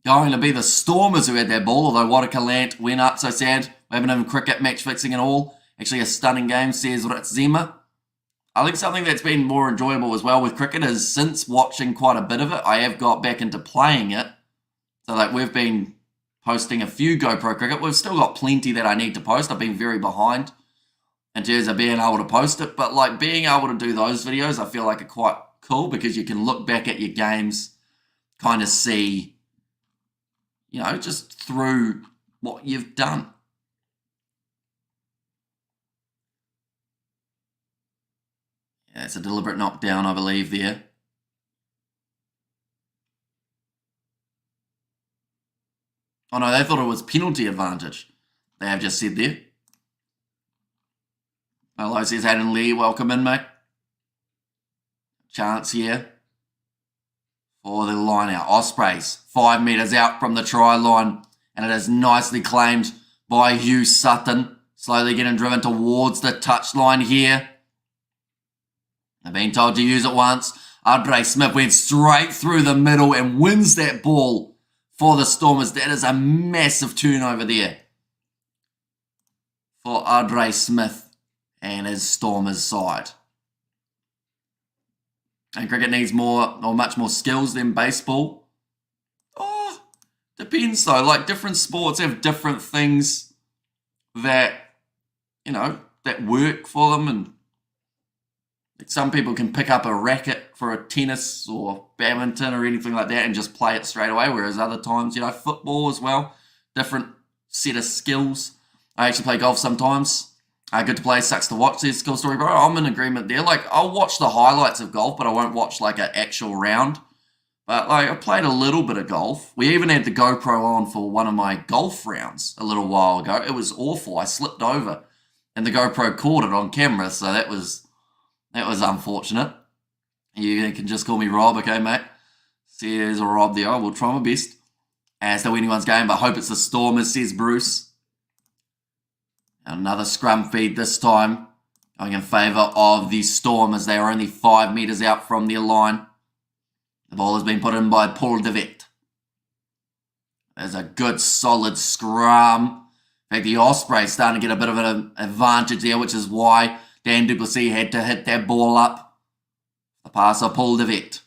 going to be the Stormers who had that ball, although Watakalant went up. So sad. We haven't even cricket, match fixing and all. Actually, a stunning game, says Ritzema. I think something that's been more enjoyable as well with cricket is since watching quite a bit of it, I have got back into playing it. So like we've been posting a few GoPro cricket. We've still got plenty that I need to post. I've been very behind in terms of being able to post it. But like being able to do those videos, I feel like are quite cool because you can look back at your games, kind of see, you know, just through what you've done. Yeah, it's a deliberate knockdown, I believe, there. Oh no, they thought it was penalty advantage. They have just said there. Hello, says Hayden Lee. Welcome in, mate. Chance here for the line out. Ospreys, 5 metres out from the try line. And it is nicely claimed by Hugh Sutton. Slowly getting driven towards the touchline here. They've been told to use it once. Ospreys Smith went straight through the middle and wins that ball for the Stormers. That is a massive turnover there for Ospreys Smith and his Stormers side. And cricket needs more or much more skills than baseball. Oh, depends though. Like different sports have different things that, you know, that work for them. And some people can pick up a racket for a tennis or badminton or anything like that and just play it straight away. Whereas other times, you know, football as well, different set of skills. I actually play golf sometimes. Good to play, sucks to watch. There's skill story, bro. I'm in agreement there. Like, I'll watch the highlights of golf, but I won't watch, like, an actual round. But, like, I played a little bit of golf. We even had the GoPro on for one of my golf rounds a little while ago. It was awful. I slipped over, and the GoPro caught it on camera, so that was unfortunate. You can just call me Rob, okay, mate? See, there's a Rob there. I will try my best as to anyone's game, but hope it's the Stormers, says Bruce. Another scrum feed this time, going in favour of the Stormers. They are only 5 metres out from their line. The ball has been put in by Paul de Vet. There's a good, solid scrum. In fact, the Ospreys starting to get a bit of an advantage there, which is why Dan du Plessis had to hit that ball up. The pass of Paul de Vet.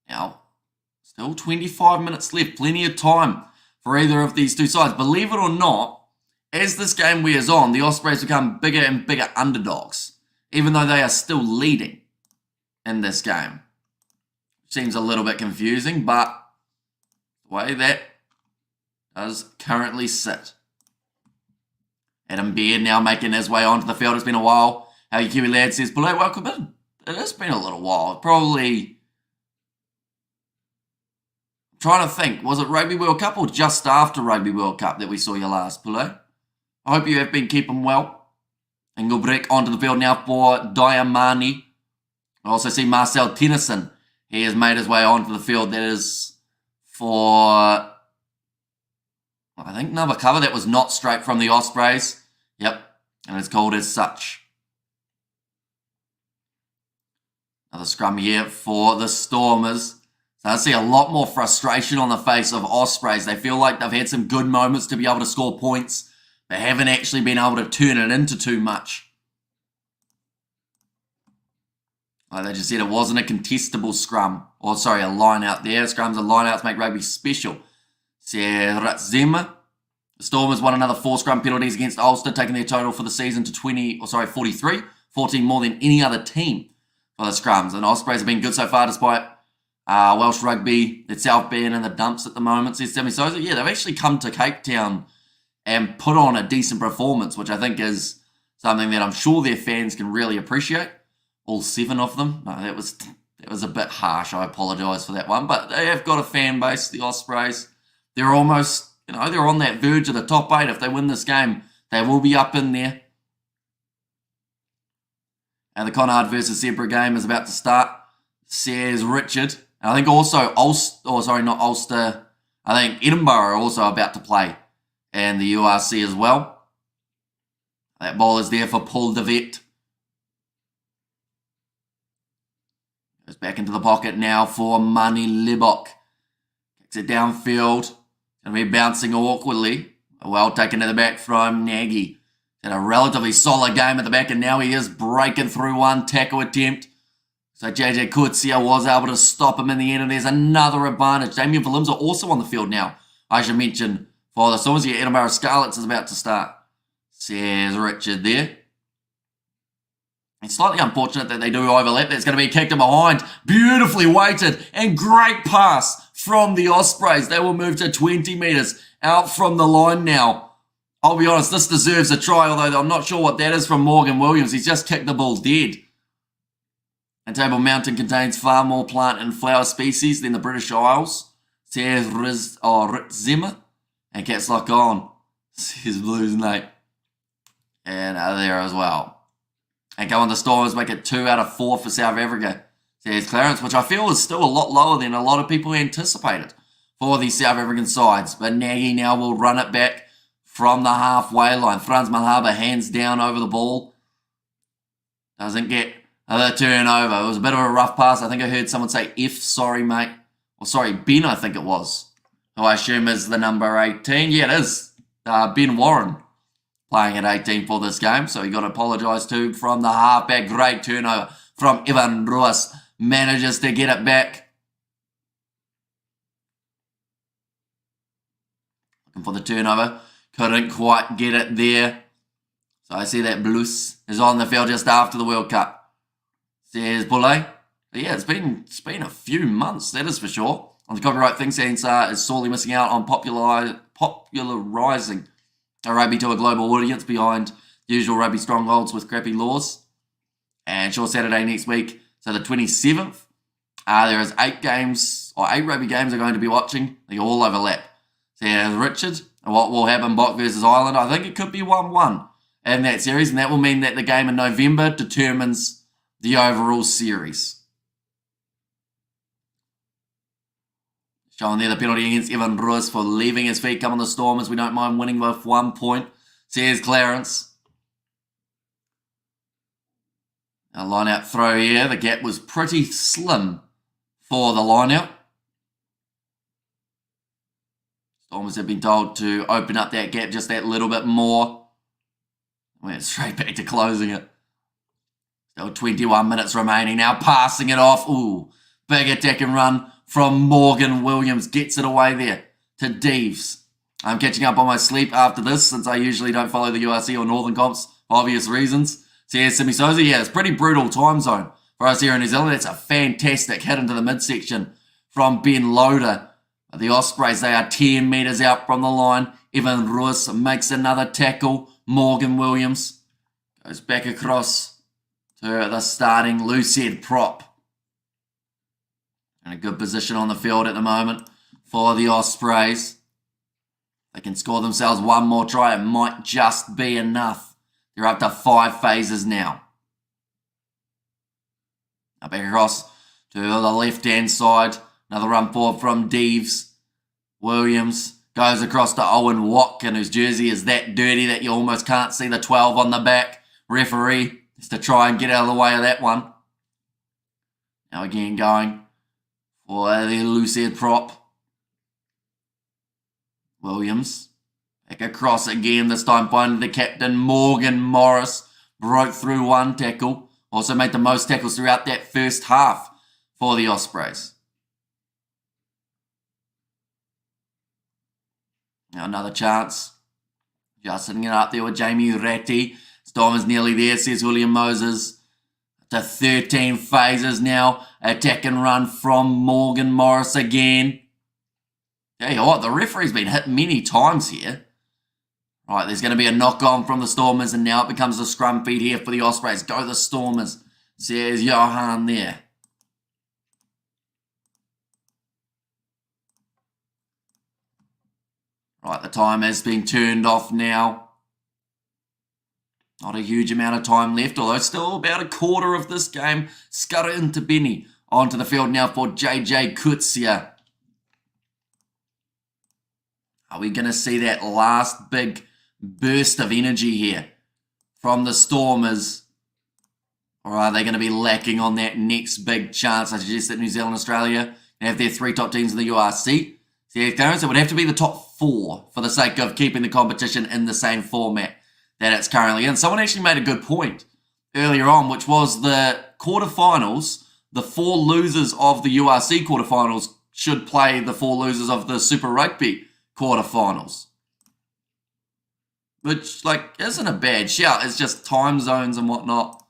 Now, still 25 minutes left, plenty of time for either of these two sides. Believe it or not, as this game wears on, the Ospreys become bigger and bigger underdogs, even though they are still leading in this game. Seems a little bit confusing, but the way that does currently sit. Adam Beard now making his way onto the field. It's been a while. How you Kiwi lad says, below, welcome in. It has been a little while. Probably... trying to think, was it Rugby World Cup or just after Rugby World Cup that we saw you last, Pule? I hope you have been keeping well. Engelbrecht onto the field now for Diamani. I also see Marcel Tennyson. He has made his way onto the field. That is for, I think, number cover. That was not straight from the Ospreys. Yep, and it's called as such. Another scrum here for the Stormers. So I see a lot more frustration on the face of Ospreys. They feel like they've had some good moments to be able to score points. They haven't actually been able to turn it into too much. Like they just said, it wasn't a contestable scrum. Or sorry, a line out there. Scrums and line outs make rugby special. Zema. The Stormers won another 4 scrum penalties against Ulster, taking their total for the season to 43. 14 more than any other team for the scrums. And Ospreys have been good so far despite Welsh rugby itself being in the dumps at the moment, says Sammy Sosa. Yeah, they've actually come to Cape Town and put on a decent performance, which I think is something that I'm sure their fans can really appreciate. All 7 of them. No, that was a bit harsh. I apologise for that one. But they have got a fan base, the Ospreys. They're almost, they're on that verge of the top 8. If they win this game, they will be up in there. And the Connacht versus Zebra game is about to start, says Richard. And I think also Ulster. I think Edinburgh are also about to play in the URC as well. That ball is there for Paul de Vet. Goes back into the pocket now for Mani Libok. Kicks it downfield. Going to be bouncing awkwardly. Well taken to the back from Nagy. Had a relatively solid game at the back, and now he is breaking through one tackle attempt. So JJ Coetzee was able to stop him in the end, and there's another advantage. Damien Williams are also on the field now. I should mention for the Stormers, Edinburgh Scarlets is about to start, says Richard there. It's slightly unfortunate that they do overlap. That's going to be kicked in behind. Beautifully weighted and great pass from the Ospreys. They will move to 20 metres out from the line now. I'll be honest, this deserves a try, although I'm not sure what that is from Morgan Williams. He's just kicked the ball dead. And Table Mountain contains far more plant and flower species than the British Isles, says Ritzimmer. And Cats Lock On, says Blues Nate. And there as well. And go on, the Stormers make it 2 out of 4 for South Africa, says Clarence, which I feel is still a lot lower than a lot of people anticipated for these South African sides. But Nagy now will run it back from the halfway line. Franz Malherbe hands down over the ball. Doesn't get the turnover. It was a bit of a rough pass. I think I heard someone say F, sorry, mate. Or sorry, Ben, I think it was. Who I assume is the number 18. Yeah, it is. Ben Warren playing at 18 for this game. So he got to apologise to from the halfback. Great turnover from Evan Ruas. Manages to get it back. Looking for the turnover. Couldn't quite get it there. So I see that Blues is on the field just after the World Cup. Says Bulle. Yeah, it's been a few months, that is for sure. On the copyright thing, Sansar is sorely missing out on popularising rugby to a global audience behind the usual rugby strongholds with crappy laws. And sure, Saturday next week, so the 27th, there is 8 rugby games are going to be watching. They all overlap. Says Richard, and what will happen, Bok versus Ireland? I think it could be 1-1 in that series, and that will mean that the game in November determines the overall series. Showing there the penalty against Evan Ruas for leaving his feet. Come on the Stormers. We don't mind winning with 1 point, says Clarence. A line-out throw here. The gap was pretty slim for the line-out. Stormers have been told to open up that gap just that little bit more. Went straight back to closing it. Still 21 minutes remaining. Now passing it off. Ooh, big attack and run from Morgan Williams. Gets it away there to Deves. I'm catching up on my sleep after this since I usually don't follow the URC or Northern Comps for obvious reasons. So yeah, Simi Souza, yeah, it's pretty brutal time zone for us here in New Zealand. It's a fantastic hit into the midsection from Ben Loader. The Ospreys, they are 10 metres out from the line. Evan Ruas makes another tackle. Morgan Williams goes back across to the starting loose head prop. In a good position on the field at the moment for the Ospreys. They can score themselves one more try. It might just be enough. They're up to 5 phases now. Now back across to the left-hand side. Another run forward from Deves. Williams goes across to Owen Watkin, whose jersey is that dirty that you almost can't see the 12 on the back. Referee is to try and get out of the way of that one. Now again going for the loose head prop. Williams back across again, this time finding the captain Morgan Morris. Broke through 1 tackle. Also made the most tackles throughout that first half for the Ospreys. Now another chance. Just sitting it up there with Jamie Ratti. Stormers nearly there, says William Moses. To 13 phases now. Attack and run from Morgan Morris again. Tell you what, the referee's been hit many times here. Right, there's going to be a knock-on from the Stormers, and now it becomes a scrum feed here for the Ospreys. Go the Stormers, says Johan there. Right, the time has been turned off now. Not a huge amount of time left, although still about a quarter of this game. Scudder into Benny. Onto the field now for JJ Kutsia. Are we going to see that last big burst of energy here from the Stormers? Or are they going to be lacking on that next big chance? I suggest that New Zealand and Australia have their 3 top teams in the URC. So it would have to be the top 4 for the sake of keeping the competition in the same format that it's currently in. Someone actually made a good point earlier on, which was the quarterfinals, the 4 losers of the URC quarterfinals should play the 4 losers of the Super Rugby quarterfinals. Which, isn't a bad shout. It's just time zones and whatnot.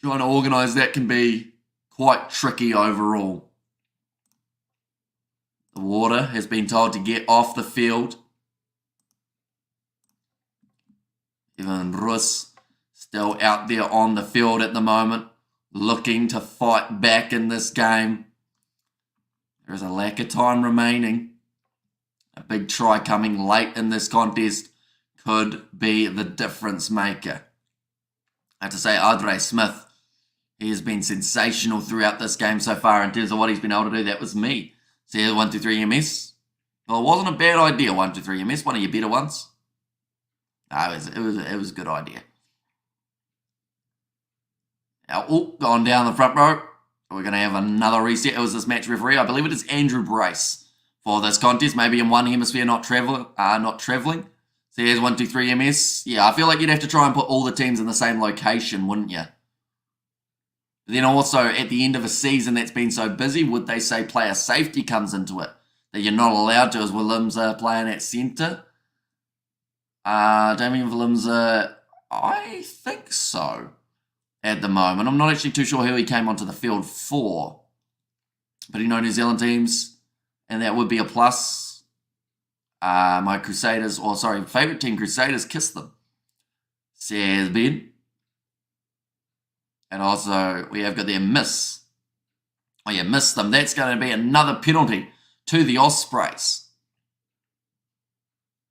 Trying to organise that can be quite tricky overall. The Water has been told to get off the field. Evan Russ still out there on the field at the moment. looking to fight back in this game. There is a lack of time remaining. A big try coming late in this contest could be the difference maker. I have to say, Andre Smith, he has been sensational throughout this game so far in terms of what he's been able to do. That was me. So here's 1, 2, 3 MS. Well, it wasn't a bad idea, 1, 2, 3 MS. One of your better ones. No, it was a good idea. Now, gone down the front row. We're going to have another reset. It was this match referee. I believe it is Andrew Brace for this contest. Maybe in one hemisphere, not traveling. So here's 1, 2, 3 MS. Yeah, I feel like you'd have to try and put all the teams in the same location, wouldn't you? But then also, at the end of a season that's been so busy, would they say player safety comes into it? That you're not allowed to as Williams playing at centre? Damien Williams, I think so. At the moment, I'm not actually too sure who he came onto the field for. But you know New Zealand teams, and that would be a plus. My Crusaders, favourite team Crusaders kissed them. Says Ben. And also, we have got their miss. Oh, yeah, missed them. That's going to be another penalty to the Ospreys.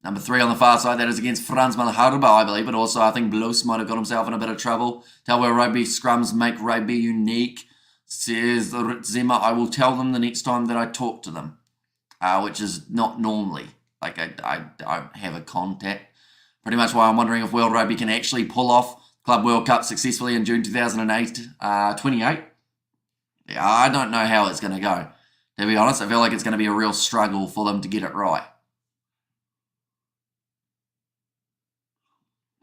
Number 3 on the far side, that is against Franz Malharba, I believe, but also I think Bloos might have got himself in a bit of trouble. Tell where rugby scrums make rugby unique. Says Zema, I will tell them the next time that I talk to them, which is not normally. Like, I don't have a contact. Pretty much why I'm wondering if World Rugby can actually pull off Club World Cup successfully in June 2008, 28. Yeah, I don't know how it's going to go. To be honest, I feel like it's going to be a real struggle for them to get it right.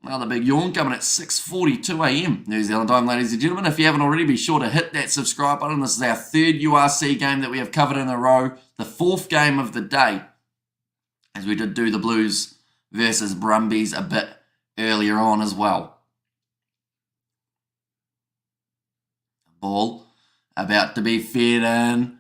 Another big yawn coming at 6:42 AM New Zealand time, ladies and gentlemen. If you haven't already, be sure to hit that subscribe button. This is our 3rd URC game that we have covered in a row. The 4th game of the day, as we did do the Blues versus Brumbies a bit earlier on as well. Ball about to be fed in.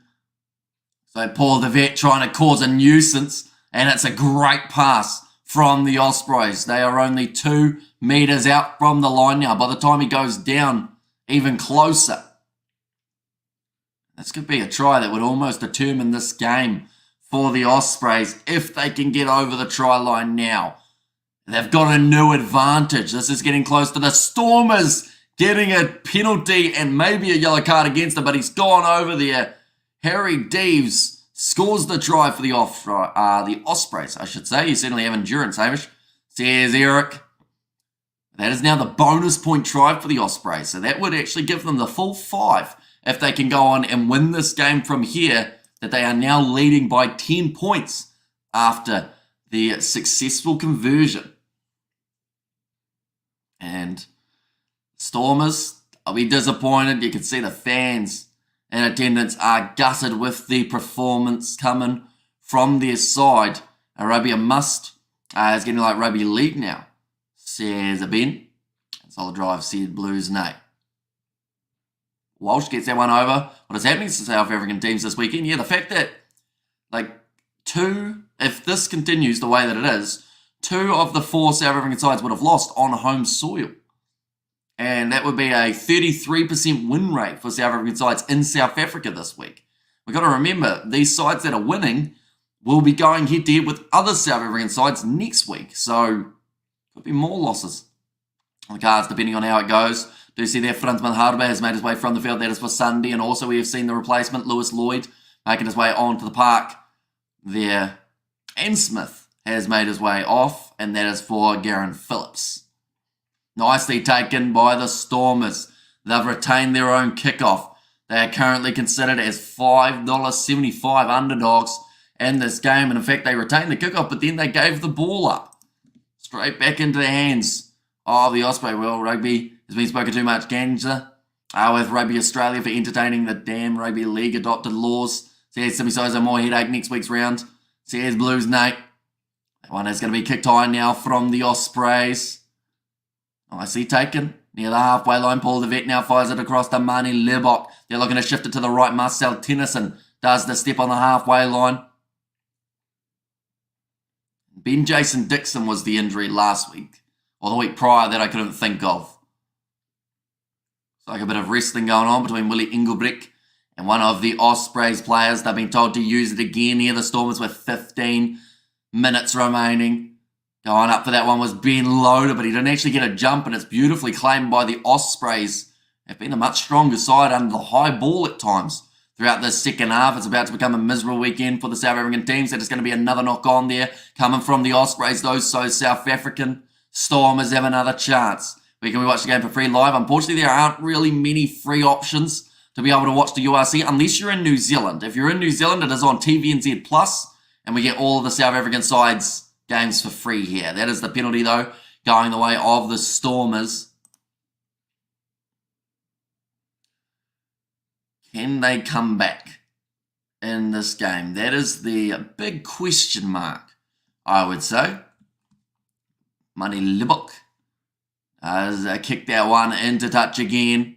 So Paul the Vet trying to cause a nuisance, and it's a great pass from the Ospreys. They are only 2 metres out from the line now. By the time he goes down, even closer. This could be a try that would almost determine this game for the Ospreys if they can get over the try line now. They've got a new advantage. This is getting close to the Stormers getting a penalty and maybe a yellow card against them, but he's gone over there. Harry Deves scores the try for the Ospreys, I should say. You certainly have endurance, Hamish. Says Eric. That is now the bonus point try for the Ospreys. So that would actually give them the full 5 if they can go on and win this game from here, that they are now leading by 10 points after the successful conversion. And Stormers, I'll be disappointed. You can see the fans in attendance are gutted with the performance coming from their side. Rugby a must. It's getting like rugby league now, says Ben. Solid drive, said Blues nay. Walsh gets that one over. What is happening to South African teams this weekend? Yeah, the fact that, if this continues the way that it is, 2 of the 4 South African sides would have lost on home soil. And that would be a 33% win rate for South African sides in South Africa this week. We've got to remember, these sides that are winning will be going head-to-head with other South African sides next week. So, could be more losses on the cards, depending on how it goes. Do you see there, Franz Malharba has made his way from the field. That is for Sunday. And also we have seen the replacement, Lewis Lloyd, making his way onto the park there. And Smith has made his way off. And that is for Garen Phillips. Nicely taken by the Stormers. They've retained their own kickoff. They are currently considered as $5.75 underdogs in this game. And in fact, they retained the kickoff, but then they gave the ball up. Straight back into the hands of the Osprey. Well, rugby has been spoken too much. Ganja with Rugby Australia for entertaining the damn Rugby League adopted laws. Says Simi Sozo, more headache next week's round. Says Blues Nate. That one is going to be kicked high now from the Ospreys. Nicely taken. Near the halfway line, Paul the Vet now fires it across to Mani Lebok. They're looking to shift it to the right. Marcel Tennyson does the step on the halfway line. Ben Jason Dixon was the injury last week, or the week prior that I couldn't think of. like a bit of wrestling going on between Willie Engelbrecht and one of the Ospreys players. They've been told to use it again here, the Stormers, with 15 minutes remaining. Going up for that one was Ben Loader, but he didn't actually get a jump, and it's beautifully claimed by the Ospreys. They've been a much stronger side under the high ball at times throughout this second half. It's about to become a miserable weekend for the South African teams. So there's going to be another knock on there coming from the Ospreys. Those so South African Stormers have another chance. Where can we watch the game for free live? Unfortunately, there aren't really many free options to be able to watch the URC unless you're in New Zealand. If you're in New Zealand, it is on TVNZ Plus, and we get all of the South African sides games for free here. That is the penalty, though, going the way of the Stormers. Can they come back in this game? That is the big question mark, I would say. Money Libok has kicked that one into touch again.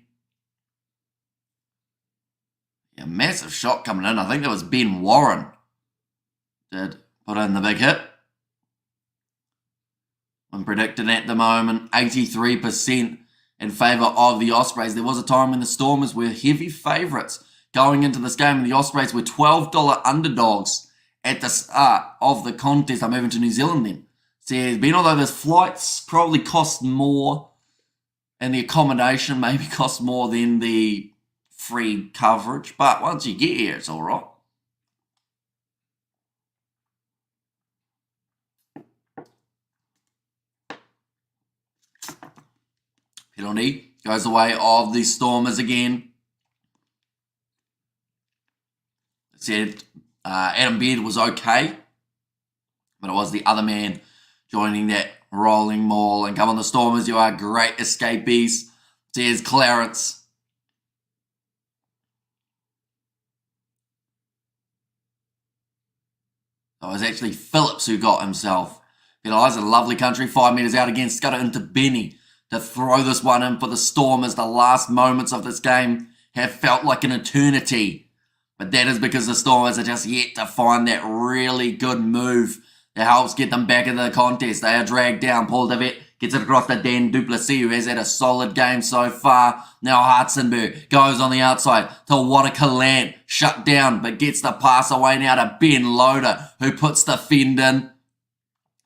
Yeah, massive shot coming in. I think that was Ben Warren did put in the big hit. I'm predicting at the moment 83% in favour of the Ospreys. There was a time when the Stormers were heavy favourites going into this game, and the Ospreys were $12 underdogs at the start of the contest. I'm moving to New Zealand then. So, although the flights probably cost more, and the accommodation maybe cost more than the free coverage, but once you get here, it's all right. Penalty goes the way of the Stormers again. Said Adam Beard was okay, but it was the other man joining that rolling maul. And come on, the Stormers, you are great escapees, says Clarence. So it was actually Phillips who got himself penalised. A lovely country, 5 metres out again, scud it into Benny to throw this one in for the Stormers. The last moments of this game have felt like an eternity. But that is because the Stormers are just yet to find that really good move that helps get them back into the contest. They are dragged down. Paul Devitt gets it across to Dan Duplessis, who has had a solid game so far. Now Hartzenberg goes on the outside to Watacalant, shut down, but gets the pass away now to Ben Loader, who puts the fend in.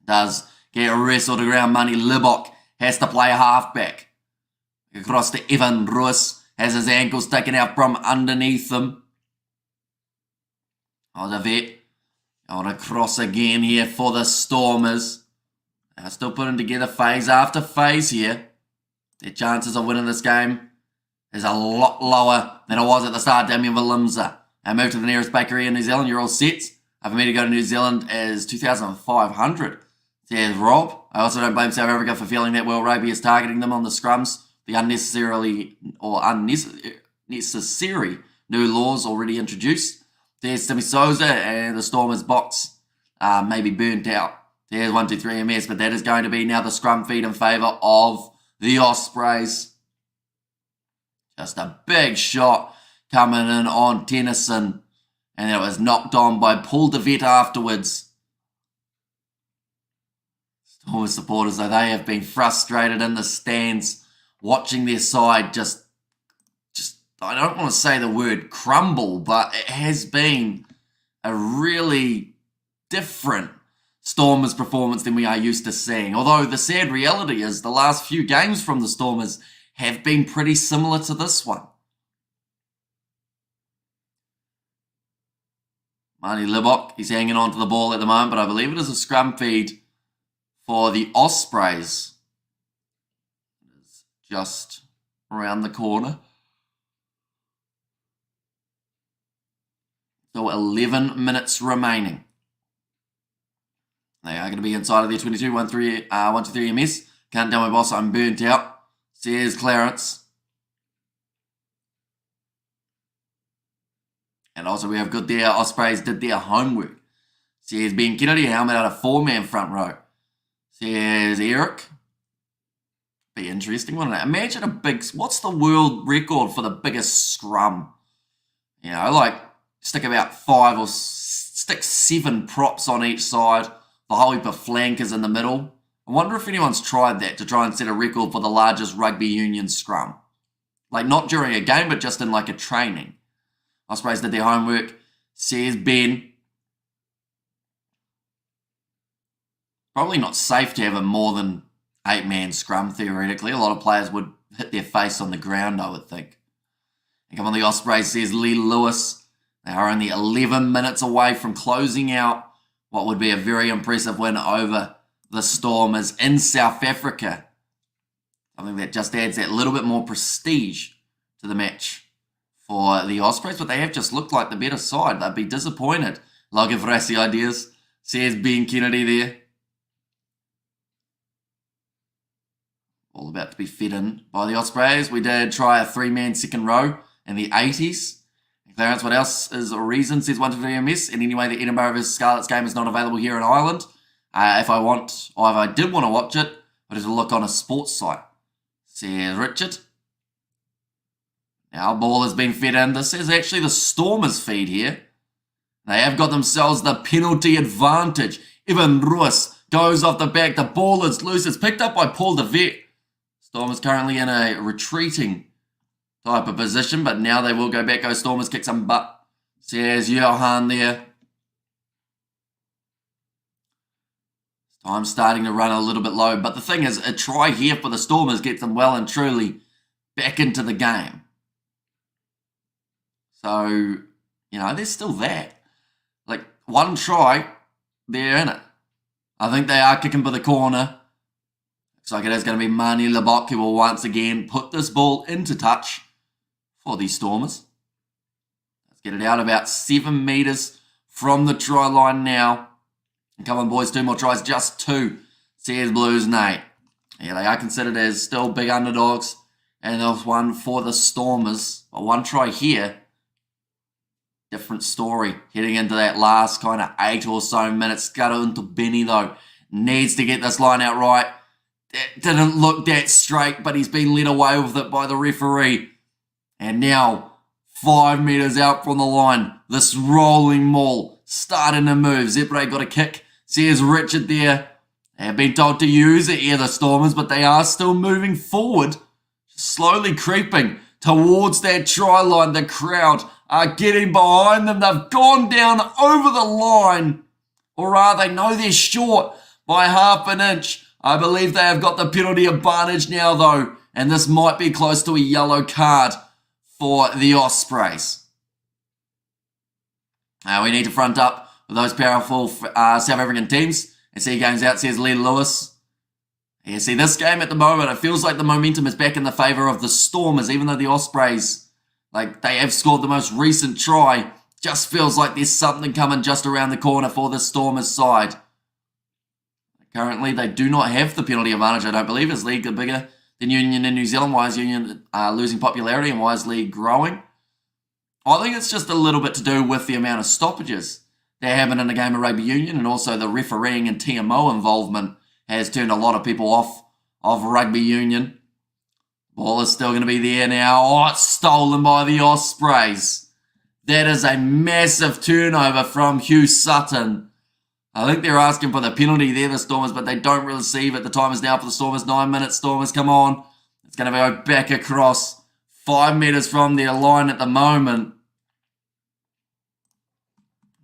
Does get wrestled around. Money Libok has to play halfback. Across to Evan Ruiz, has his ankles taken out from underneath him. Devitt on a cross again here for the Stormers. They're still putting together phase after phase here. Their chances of winning this game is a lot lower than it was at the start. Damien Valimza. And move to the nearest bakery in New Zealand. You're all set. For me to go to New Zealand is 2,500. Says Rob. I also don't blame South Africa for feeling that World Rugby is targeting them on the scrums. The unnecessary new laws already introduced. There's Timmy Souza, and the Stormers box may be burnt out. There's 1-2-3 MS, but that is going to be now the scrum feed in favour of the Ospreys. Just a big shot coming in on Tennyson, and it was knocked on by Paul Devitt afterwards. Stormers supporters, though, they have been frustrated in the stands, watching their side just I don't want to say the word crumble, but it has been a really different Stormers performance than we are used to seeing. Although the sad reality is the last few games from the Stormers have been pretty similar to this one. Marty Libok, he's hanging on to the ball at the moment, but I believe it is a scrum feed for the Ospreys. It's just around the corner. So 11 minutes remaining. They are going to be inside of their 22, 1-2-3 MS. Can't tell my boss I'm burnt out, says Clarence. And also we have good there. Ospreys did their homework. Says Ben Kennedy, helmet out of 4-man front row. Says Eric. Be interesting, wouldn't it? Imagine a big, what's the world record for the biggest scrum? You know, like, stick about 7 props on each side. The whole heap of flankers in the middle. I wonder if anyone's tried that to try and set a record for the largest rugby union scrum. Like, not during a game, but just in, like, a training. Ospreys did their homework, says Ben. Probably not safe to have a more than 8-man scrum, theoretically. A lot of players would hit their face on the ground, I would think. And come on, the Ospreys, says Lee Lewis. They are only 11 minutes away from closing out what would be a very impressive win over the Stormers in South Africa. Something that just adds that little bit more prestige to the match for the Ospreys, but they have just looked like the better side. They'd be disappointed. Logan Frassi ideas, says Ben Kennedy there. All about to be fed in by the Ospreys. We did try a 3-man second row in the 80s. Clarence, what else is a reason? Says 1 to VMS. And anyway, the Edinburgh vs Scarlets game is not available here in Ireland. If I did want to watch it, I'd have to look on a sports site. Says Richard. Now, ball has been fed in. This is actually the Stormers feed here. They have got themselves the penalty advantage. Evan Ruiz goes off the back. The ball is loose. It's picked up by Paul de Vet. Stormers currently in a retreating type of position, but now they will go back. Go Stormers, kick some butt. Says Johan there. Time's starting to run a little bit low, but the thing is, a try here for the Stormers gets them well and truly back into the game. So, you know, there's still that. Like, one try, they're in it. I think they are kicking for the corner. Looks like it is going to be Mani Labok who will once again put this ball into touch for the Stormers. Let's get it out about 7 metres from the try line now. And come on, boys, 2 more tries, just 2. Says Blues, Nate. Yeah, they are considered as still big underdogs. And there's one for the Stormers. But 1 try here. Different story. Heading into that last kind of 8 or so minutes. Scuttle into Benny, though. Needs to get this line out right. It didn't look that straight, but he's been led away with it by the referee. And now, 5 metres out from the line, this rolling maul starting to move. Zebre got a kick. Says Richard there. They have been told to use it here, the Stormers, but they are still moving forward. Slowly creeping towards that try line. The crowd are getting behind them. They've gone down over the line. Or rather, they know they're short by half an inch. I believe they have got the penalty advantage now, though. And this might be close to a yellow card for the Ospreys. We need to front up with those powerful South African teams. And see games out, says Lee Lewis. Yeah, see, this game at the moment, it feels like the momentum is back in the favour of the Stormers, even though the Ospreys, like, they have scored the most recent try. Just feels like there's something coming just around the corner for the Stormers side. Currently, they do not have the penalty advantage, I don't believe. Is League bigger than Union in New Zealand? Why is Union losing popularity and why is League growing? I think it's just a little bit to do with the amount of stoppages they're having in the game of rugby union, and also the refereeing and TMO involvement has turned a lot of people off of rugby union. Ball is still going to be there now. Oh, it's stolen by the Ospreys. That is a massive turnover from Hugh Sutton. I think they're asking for the penalty there, the Stormers, but they don't receive it. The time is now for the Stormers. 9 minutes, Stormers, come on. It's going to go back across 5 metres from their line at the moment.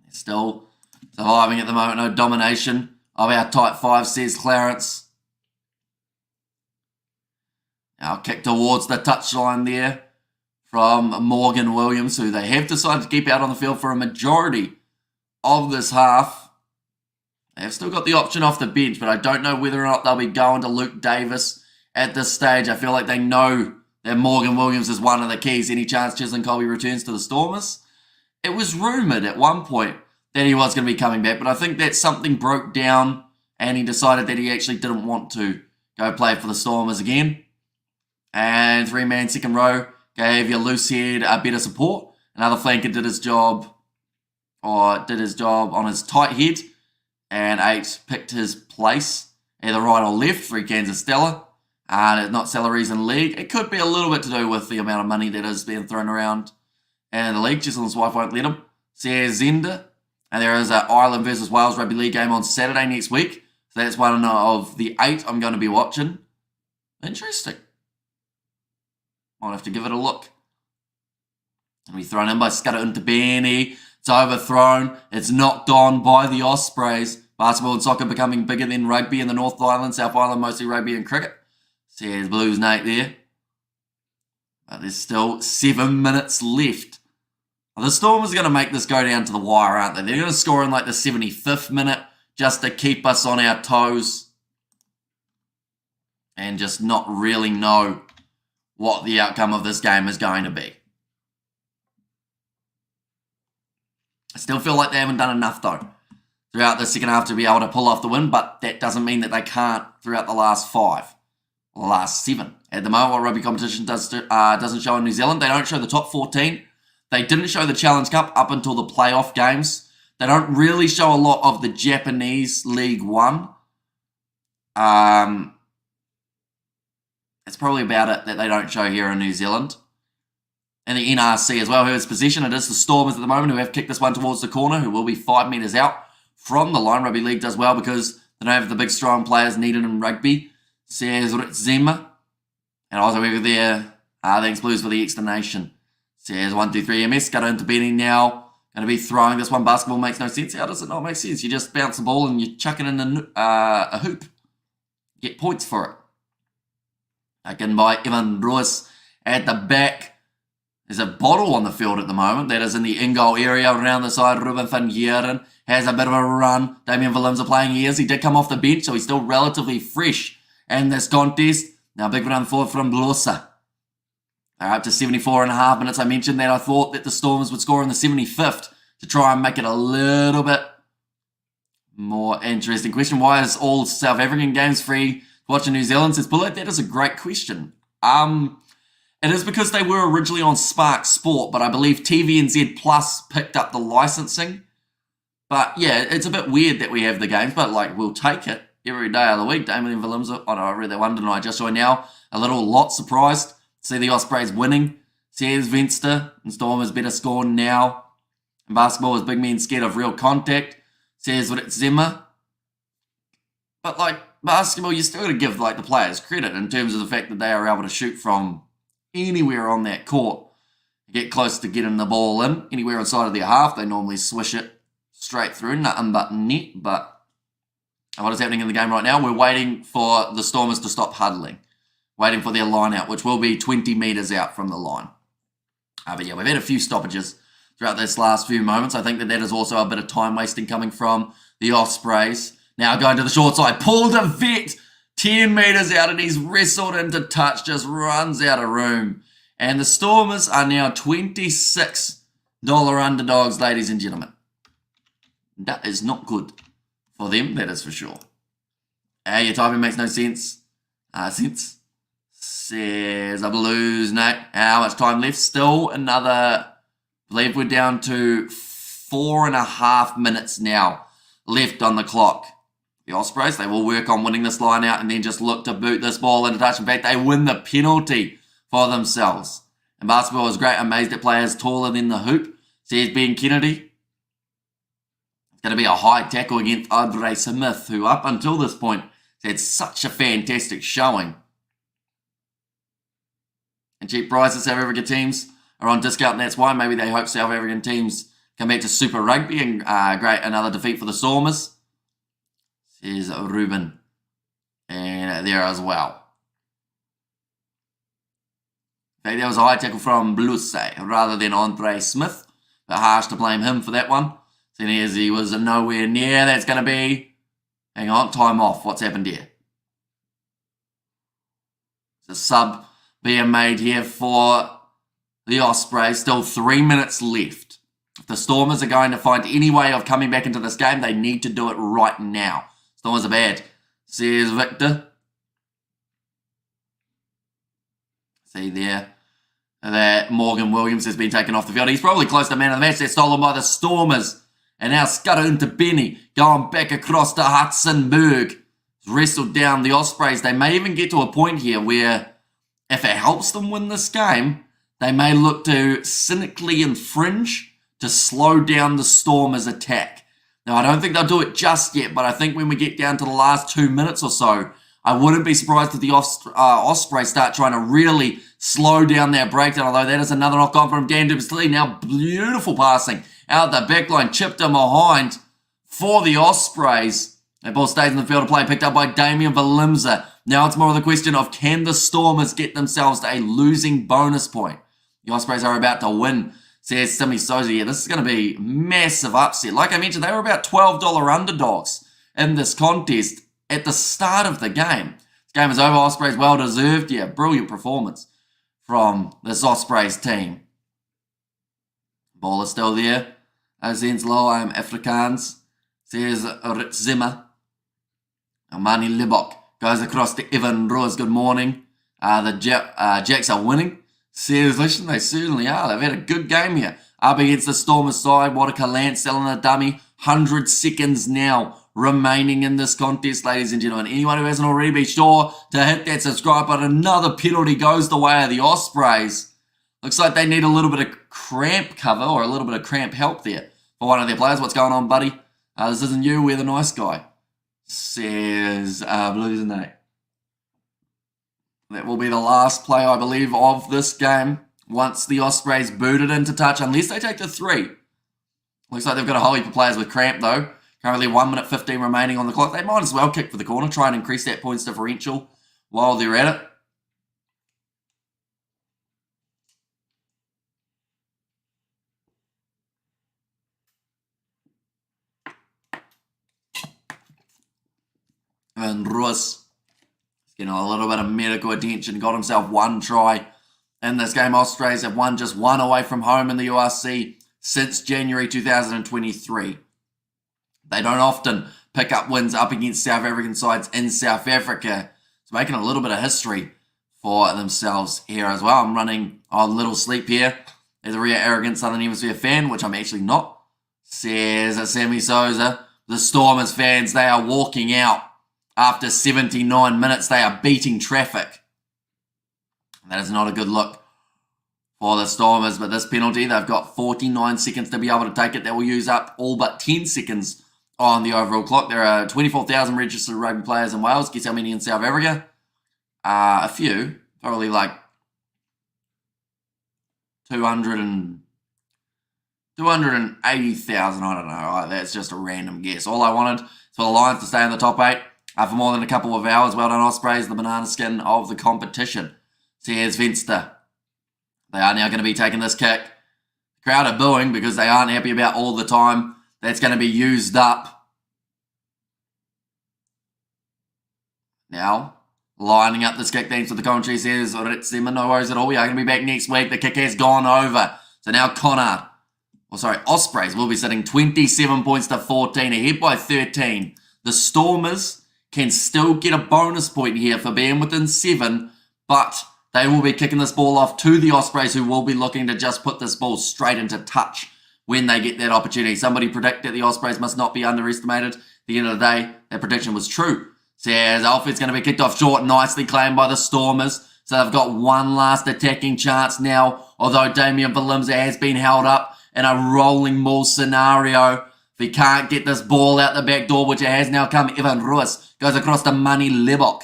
They're still surviving at the moment. No domination of our tight 5, says Clarence. Now kick towards the touchline there from Morgan Williams, who they have decided to keep out on the field for a majority of this half. They've still got the option off the bench, but I don't know whether or not they'll be going to Luke Davis at this stage. I feel like they know that Morgan Williams is one of the keys. Any chance Chislin Colby returns to the Stormers? It was rumoured at one point that he was going to be coming back, but I think that something broke down and he decided that he actually didn't want to go play for the Stormers again. And 3-man second row gave your loose head a better support. Another flanker did his job on his tight head. And 8 picked his place, either right or left for Kansas Stella. And not salaries in the league. It could be a little bit to do with the amount of money that is being thrown around in the league. Jessel's wife won't let him. Says Zender. And there is an Ireland versus Wales Rugby League game on Saturday next week. So that's one of the 8 I'm going to be watching. Interesting. Might have to give it a look. It'll be thrown in by Scudder into Benny. It's overthrown. It's knocked on by the Ospreys. Basketball and soccer becoming bigger than rugby in the North Island, South Island, mostly rugby and cricket. Says Blues Nate there. But there's still 7 minutes left. Well, the Stormers are going to make this go down to the wire, aren't they? They're going to score in like the 75th minute just to keep us on our toes. And just not really know what the outcome of this game is going to be. I still feel like they haven't done enough, though, throughout the second half to be able to pull off the win, but that doesn't mean that they can't throughout the last 5 or the last 7. At the moment, what rugby competition doesn't show in New Zealand, they don't show the top 14. They didn't show the Challenge Cup up until the playoff games. They don't really show a lot of the Japanese League One. It's probably about it that they don't show here in New Zealand. And the NRC as well, who has possession. It is the Stormers at the moment who have kicked this one towards the corner, who will be 5 metres out from the line. Rugby League does well because they don't have the big strong players needed in rugby. Says Zema. And also over there, thanks Blues for the explanation. Says 1, 2, 3 MS. Got into Benny now. Going to be throwing this one. Basketball makes no sense. How does it not make sense? You just bounce the ball and you chuck it in a hoop. Get points for it. Taken by Evan Bruce at the back. There's a bottle on the field at the moment. That is in the in-goal area around the side. Ruben van Geeren has a bit of a run. Damien Willems are playing years. He did come off the bench, so he's still relatively fresh in this contest. Now, big run forward from Blosa. They're up to 74.5 minutes. I mentioned that I thought that the Stormers would score in the 75th to try and make it a little bit more interesting. Question, why is all South African games free? Watching New Zealand, says Bullet. That is a great question. It is because they were originally on Spark Sport, but I believe TVNZ Plus picked up the licensing. But yeah, it's a bit weird that we have the games, but like we'll take it every day of the week. Damien Willems, oh no, I read that one, didn't I? Just joined now. A lot surprised to see the Ospreys winning. Says Venster, and Stormers better score now. And basketball is big men scared of real contact. Says Zema. But like basketball, you still got to give like the players credit in terms of the fact that they are able to shoot from anywhere on that court, get close to getting the ball in. Anywhere inside of their half, they normally swish it straight through, nothing but net. But what is happening in the game right now? We're waiting for the Stormers to stop huddling, waiting for their line out, which will be 20 metres out from the line. But yeah, we've had a few stoppages throughout this last few moments. I think that is also a bit of time wasting coming from the Ospreys. Now going to the short side, Paul de Vet, 10 metres out, and he's wrestled into touch, just runs out of room. And the Stormers are now $26 underdogs, ladies and gentlemen. That is not good for them, that is for sure. Your timing makes no sense. Says a Blues note. How much time left? Still another, I believe we're down to 4.5 minutes now left on the clock. The Ospreys, they will work on winning this line out and then just look to boot this ball into touch. In fact, they win the penalty for themselves. And basketball is great. Amazed at players taller than the hoop. Says Ben Kennedy. It's going to be a high tackle against Andre Smith, who up until this point has had such a fantastic showing. And cheap prices, South African teams are on discount, and that's why maybe they hope South African teams come back to Super Rugby and great another defeat for the Stormers. Says Ruben. And there as well. In fact, that was a high tackle from Bluse rather than Andre Smith. But harsh to blame him for that one. Seeing as he was nowhere near, that's going to be... Hang on, time off. What's happened here? It's a sub being made here for the Ospreys. Still 3 minutes left. If the Stormers are going to find any way of coming back into this game, they need to do it right now. Stormers are bad. Says Victor. See there that Morgan Williams has been taken off the field. He's probably close to man of the match. They're stolen by the Stormers. And now Scudder into Benny. Going back across to Hudsonberg. Wrestled down the Ospreys. They may even get to a point here where if it helps them win this game, they may look to cynically infringe to slow down the Stormers' attack. Now, I don't think they'll do it just yet, but I think when we get down to the last 2 minutes or so, I wouldn't be surprised if the Ospreys start trying to really slow down their breakdown, although that is another knock on from Dan Duplessis. Now beautiful passing out the back line, chipped in behind for the Ospreys. That ball stays in the field of play, picked up by Damien Valimza. Now it's more of the question of can the Stormers get themselves to a losing bonus point? The Ospreys are about to win, says Timmy Souza. Yeah, this is going to be massive upset. Like I mentioned, they were about $12 underdogs in this contest at the start of the game. This game is over. Ospreys well deserved. Yeah, brilliant performance from this Ospreys team. Ball is still there. Azens low, I am Afrikaans, says Zimmer. Mani Libok goes across to Evan Roos. Good morning. The Jacks are winning. Says, listen, they certainly are. They've had a good game here. Up against the Stormers side. Water Lance selling a dummy. 100 seconds now remaining in this contest, ladies and gentlemen. Anyone who hasn't already, be sure to hit that subscribe button. Another penalty goes the way of the Ospreys. Looks like they need a little bit of cramp cover or a little bit of cramp help there for one of their players. What's going on, buddy? This isn't you. We're the nice guy. Says Blues and Nate. That will be the last play, I believe, of this game. Once the Ospreys boot it into touch, unless they take the 3. Looks like they've got a whole heap of players with cramp, though. Currently 1 minute 15 remaining on the clock. They might as well kick for the corner, try and increase that points differential while they're at it. And Russ is getting a little bit of medical attention. Got himself 1 try in this game. Ospreys have won just 1 away from home in the URC since January 2023. They don't often pick up wins up against South African sides in South Africa. It's making a little bit of history for themselves here as well. I'm running on little sleep here as a real arrogant Southern Hemisphere fan, which I'm actually not. Says Sammy Souza. The Stormers fans, they are walking out. After 79 minutes, they are beating traffic. That is not a good look for the Stormers, but this penalty, they've got 49 seconds to be able to take it. That will use up all but 10 seconds on the overall clock. There are 24,000 registered rugby players in Wales. Guess how many in South Africa? A few. Probably like 280,000. I don't know. That's just a random guess. All I wanted is for the Lions to stay in the top 8 for more than a couple of hours. Well done, Ospreys, the banana skin of the competition. Says Venster. They are now going to be taking this kick. The crowd are booing because they aren't happy about all the time that's going to be used up. Now, lining up this kick. Thanks for the commentary. Says, no worries at all. We are going to be back next week. The kick has gone over. So now Ospreys will be sitting 27 points to 14, ahead by 13. The Stormers can still get a bonus point here for being within 7, but they will be kicking this ball off to the Ospreys, who will be looking to just put this ball straight into touch when they get that opportunity. Somebody predicted the Ospreys must not be underestimated. At the end of the day, that prediction was true. Says Alfred's going to be kicked off short, nicely claimed by the Stormers. So they've got one last attacking chance now, although Damien Valimza has been held up in a rolling ball scenario. If he can't get this ball out the back door, which it has now come, Evan Ruiz goes across to Mani Libok.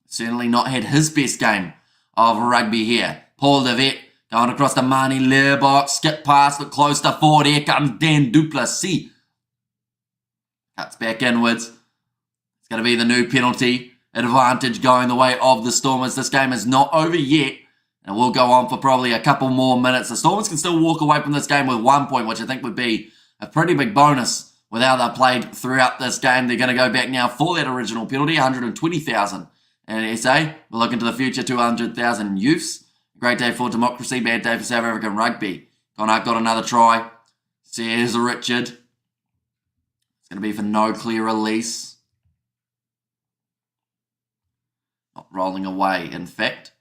Certainly not had his best game of rugby here. Paul DeVette going across to Mani Libok. Skip past, look close to forward. Here comes Dan Duplessis. Cuts back inwards. It's going to be the new penalty advantage going the way of the Stormers. This game is not over yet, and will go on for probably a couple more minutes. The Stormers can still walk away from this game with 1 point, which I think would be a pretty big bonus with how they played throughout this game. They're going to go back now for that original penalty, 120,000 in SA. We're looking to the future, 200,000 youths. Great day for democracy, bad day for South African rugby. Connacht got another try, says Richard. It's going to be for no clear release. Not rolling away, in fact,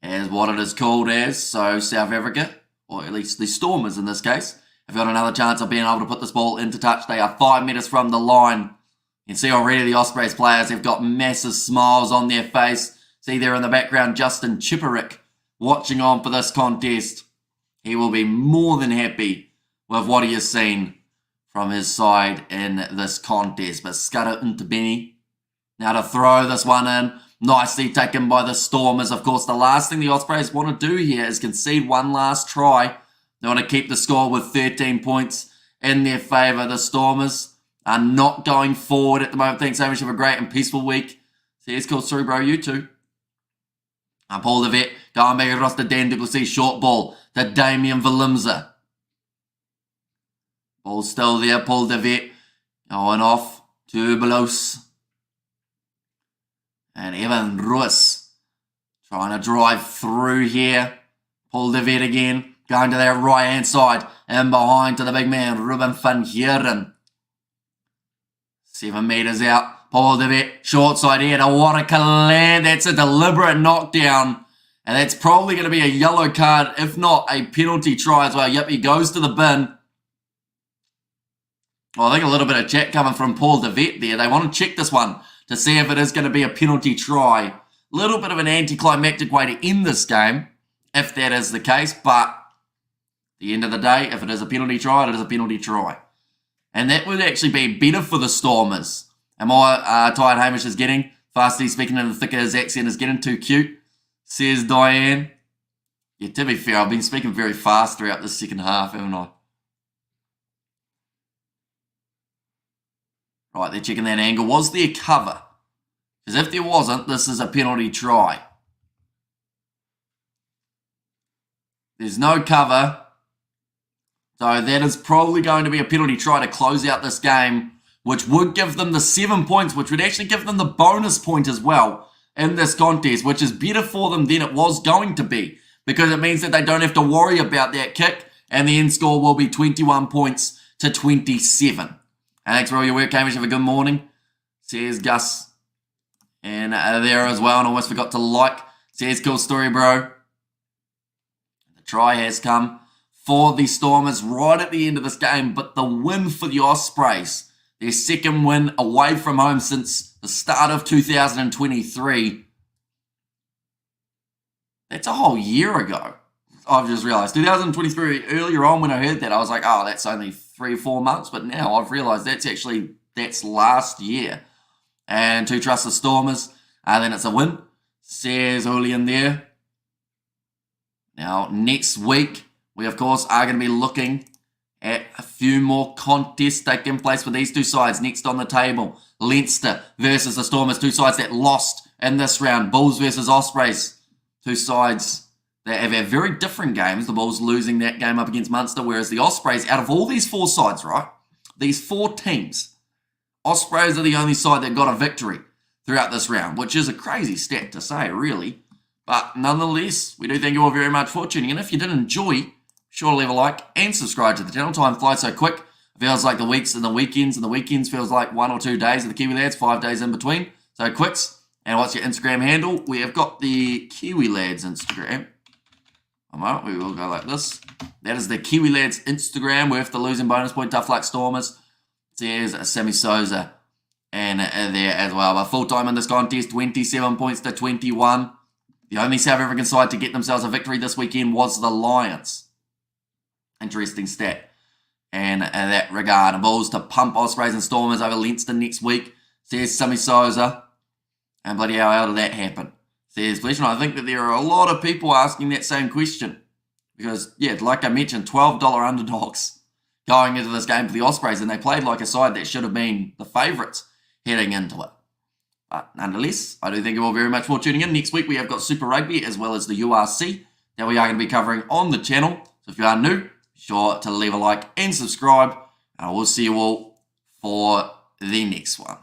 as what it is called as. So South Africa, or at least the Stormers in this case, have got another chance of being able to put this ball into touch. They are 5 metres from the line. You can see already the Ospreys players have got massive smiles on their face. See there in the background, Justin Chipperick watching on for this contest. He will be more than happy with what he has seen from his side in this contest. But Scudder Ntabeni Now to throw this one in, nicely taken by the Stormers. Of course, the last thing the Ospreys want to do here is concede one last try. They want to keep the score with 13 points in their favour. The Stormers are not going forward at the moment. Thanks so much. Have a great and peaceful week. See, it's cool. Sorry, bro. You too. Paul de Vet going back across to Dan Duplessis. Short ball to Damien Valimza. Ball still there. Paul de Vet going off to Belos. And Evan Ruiz trying to drive through here. Paul de Vet again. Going to that right-hand side. And behind to the big man, Ruben van Heeren. 7 metres out. Paul de Vet, short side here to Warakaland. That's a deliberate knockdown. And that's probably going to be a yellow card, if not a penalty try as well. Yep, he goes to the bin. Well, I think a little bit of chat coming from Paul de Vet there. They want to check this one to see if it is going to be a penalty try. A little bit of an anticlimactic way to end this game, if that is the case. But at the end of the day, if it is a penalty try, it is a penalty try. And that would actually be better for the Stormers. And my tired Hamish is getting, Fasty speaking in the thick of his accent, is getting too cute, says Diane. Yeah, to be fair, I've been speaking very fast throughout the second half, haven't I? Right, they're checking that angle. Was there cover? Because if there wasn't, this is a penalty try. There's no cover. So that is probably going to be a penalty try to close out this game, which would give them the 7 points, which would actually give them the bonus point as well in this contest, which is better for them than it was going to be, because it means that they don't have to worry about that kick, and the end score will be 21 points to 27. Thanks for all your work, Hamish. Have a good morning. Says Gus. And there as well. And I almost forgot to like. Says cool story, bro. The try has come for the Stormers right at the end of this game. But the win for the Ospreys. Their second win away from home since the start of 2023. That's a whole year ago. I've just realised. 2023, earlier on when I heard that, I was like, oh, that's only 3 or 4 months. But now I've realised that's last year. And to trust the Stormers, then it's a win. Says Julian there. Now, next week, we, of course, are going to be looking at a few more contests taking place for these two sides. Next on the table, Leinster versus the Stormers. Two sides that lost in this round. Bulls versus Ospreys. Two sides that have had very different games. The Bulls losing that game up against Munster, whereas the Ospreys, out of all these 4 sides, right? These 4 teams, Ospreys are the only side that got a victory throughout this round, which is a crazy stat to say, really. But nonetheless, we do thank you all very much for tuning in. If you did enjoy, be sure to leave a like and subscribe to the channel. Time flies so quick. It feels like the weeks and the weekends feels like 1 or 2 days of the Kiwi Lads, 5 days in between. So quicks. And what's your Instagram handle? We have got the Kiwi Lads Instagram. Alright, we will go like this. That is the Kiwi Lads Instagram with the losing bonus point, tough luck Stormers. There's Sammy Souza and there as well. But full time in this contest, 27 points to 21. The only South African side to get themselves a victory this weekend was the Lions. Interesting stat. And in that regard, and Bulls to pump Ospreys and Stormers over Leinster next week. Says Sammy Souza. And bloody hell, how did that happen? Says Flesh, and I think that there are a lot of people asking that same question. Because, yeah, like I mentioned, $12 underdogs going into this game for the Ospreys, and they played like a side that should have been the favourites heading into it. But nonetheless, I do thank you all very much for tuning in. Next week, we have got Super Rugby as well as the URC that we are going to be covering on the channel. So if you are new, be sure to leave a like and subscribe, and I will see you all for the next one.